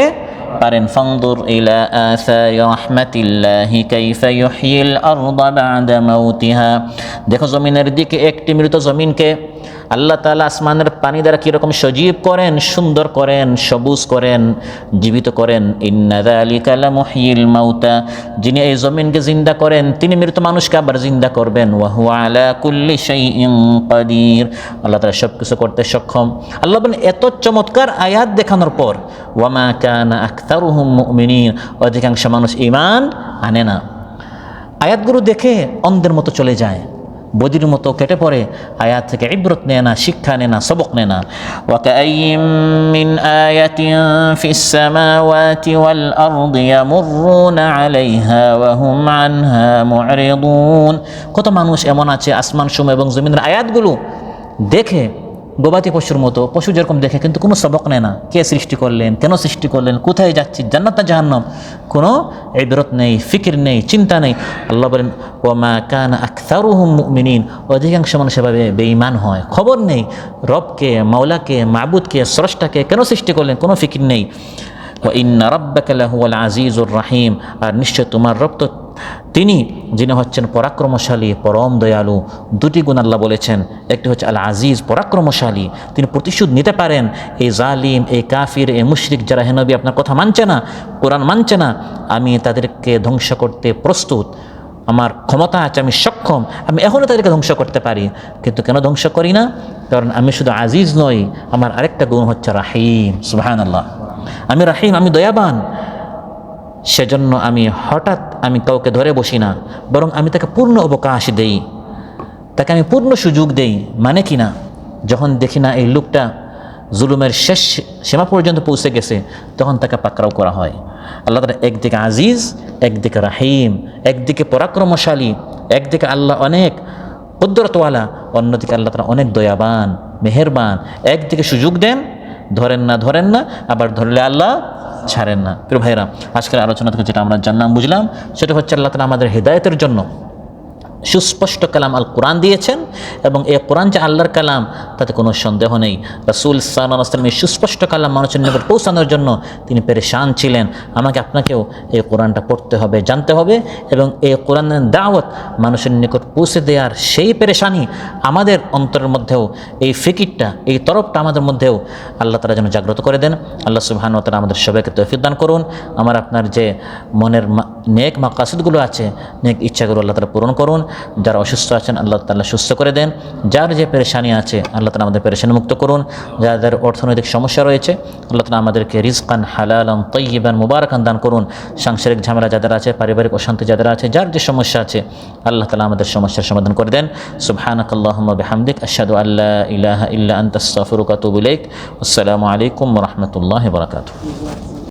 পারেন। ফানদুর ইলা আসারি রাহমাতিল্লাহি কাইফা ইউহয়িল আরদা বা'দা মাউতিহা, দেখো জমিনের দিকে একটি মৃত জমিনকে আল্লাহ তাআলা আসমানের পানি দ্বারা কীরকম সজীব করেন, সুন্দর করেন, সবুজ করেন, জীবিত করেন। ইন্না যালিকা লামুহয়িল মাউতা, যিনি এই জমিনকে জিন্দা করেন, তিনি মৃত মানুষকে আবার জিন্দা করবেন। ওয়া হুয়া আলা কুল্লি শাইইন কাদির, আল্লাহ তাআলা সব কিছু করতে সক্ষম। আল্লাহ বলেন, এত চমৎকার আয়াত দেখানোর পর ওয়া মা কানা আকতারুহুম মুমিনিন, অধিকাংশ মানুষ ঈমান আনে না। আয়াতগুলো দেখে অন্ধের মতো চলে যায়, বদির মতো কেটে পড়ে, আয়াত থেকে ইবরত নেয় না, শিক্ষা নেয় না, সবক নেয় না। ওয়াকাইয়িম মিন আয়াতিন ফিস সামাওয়াতি ওয়াল আরদি ইয়ামুররুনা আলাইহা ওয়া হুম আনহা মু'রিদুন, কত মানুষ এমন আছে আসমান সমূহ এবং জমিনের আয়াতগুলো দেখে গবাদি পশুর মতো, পশু যেরকম দেখে, কিন্তু কোনো সবক নেয় না। কে সৃষ্টি করলেন, কেন সৃষ্টি করলেন, কোথায় যাচ্ছি, জান্নাত না জাহান্নাম, কোনো ইবরত নেই, ফিকির নেই, চিন্তা নেই। আল্লাহ বলেন, ওয়া মা কানা আকতারুহুম মুমিনিন, অধিকাংশ মানুষ এভাবে বেঈমান হয়, খবর নেই রবকে, মাওলাকে, মাবুদকে, স্রষ্টাকে কেন সৃষ্টি করলেন, কোনো ফিকির নেই। ওয়া ইন্না রাব্বাকা লাহুয়াল আজিজুর রাহিম, আর নিশ্চয় তোমার রব তো তিনি যিনি হচ্ছেন পরাক্রমশালী, পরম দয়ালু। দুটি গুণ আল্লাহ বলেছেন, একটি হচ্ছে আল আজিজ, পরাক্রমশালী, তিনি প্রতিশোধ নিতে পারেন। এই জালিম, এই কাফির, এই মুশরিক যারা হে নবী আপনার কথা মানছে না, কোরআন মানছে না, আমি তাদেরকে ধ্বংস করতে প্রস্তুত, আমার ক্ষমতা আছে, আমি সক্ষম, আমি এখনও তাদেরকে ধ্বংস করতে পারি। কিন্তু কেন ধ্বংস করি না? কারণ আমি শুধু আজিজ নই, আমার আরেকটা গুণ হচ্ছে রাহিম। সুবহানাল্লাহ, আমি রাহিম, আমি দয়াবান। সেজন্য আমি কাউকে ধরে বসি না, বরং আমি তাকে পূর্ণ অবকাশ দেই, তাকে আমি পূর্ণ সুযোগ দেই। মানে কি না, যখন দেখি না এই লোকটা জুলুমের শেষ সীমা পর্যন্ত পৌঁছে গেছে, তখন তাকে পাকড়াও করা হয়। আল্লাহ তাআলা একদিকে আজিজ, একদিকে রাহিম, একদিকে পরাক্রমশালী, একদিকে আল্লাহ অনেক কুদরতওয়ালা, অন্যদিকে আল্লাহ তাআলা অনেক দয়াবান, মেহেরবান। একদিকে সুযোগ দেন, ধরেন না, আবার ধরলে আল্লাহ ছাড়েন না। প্রিয় ভাইরা, আজকের আলোচনা থেকে যেটা আমরা জানলাম, বুঝলাম, সেটা হচ্ছে আল্লাহ তাআলা আমাদের হেদায়েতের জন্য সুস্পষ্ট কালাম আল কোরআন দিয়েছেন, এবং এই কোরআন যে আল্লাহর কালাম তাতে কোনো সন্দেহ নেই। রাসূল সাল্লাল্লাহু আলাইহি ওয়াসাল্লাম এই সুস্পষ্ট কালাম মানুষের নিকট পৌঁছানোর জন্য তিনি পেরেশান ছিলেন। আমাকে আপনাকেও এই কোরআনটা পড়তে হবে, জানতে হবে, এবং এই কোরআনের দাওয়াত মানুষের নিকট পৌঁছে দেওয়ার সেই পেরেশানি আমাদের অন্তরের মধ্যেও, এই ফিকিরটা, এই তরফটা আমাদের মধ্যেও আল্লাহ তাআলা যেন জাগ্রত করে দেন। আল্লাহ সুবহানাহু ওয়া তাআলা আমাদের সবাইকে তৌফিক দান করুন। আমার আপনার যে মনের নেক মাকাসিদগুলো আছে, নেক ইচ্ছাগুলো আল্লাহ তাআলা পূরণ করুন। যারা অসুস্থ আছেন আল্লাহ তাআলা সুস্থ করে দেন। যার যে পেরেশানি আছে আল্লাহ তাআলা আমাদের পেরেশানি মুক্ত করুন। যাদের অর্থনৈতিক সমস্যা রয়েছে আল্লাহ তাআলা আমাদেরকে রিজকান হালালান তাইয়িবান মুবারাকান দান করুন। সাংসারিক ঝামেলা যাদের আছে, পারিবারিক অশান্তি যাদের আছে, যার যে সমস্যা আছে আল্লাহ তাআলা আমাদের সমস্যার সমাধান করে দেন। সুবহানাকাল্লাহুম্মা বিহামদিক আশহাদু আল্লা ইলাহা ইল্লা আনতা আস্তাগফিরুকা ওয়া আতুবু ইলাইক। আসসালামু আলাইকুম ওয়া রাহমাতুল্লাহি ওয়া বারাকাতুহু।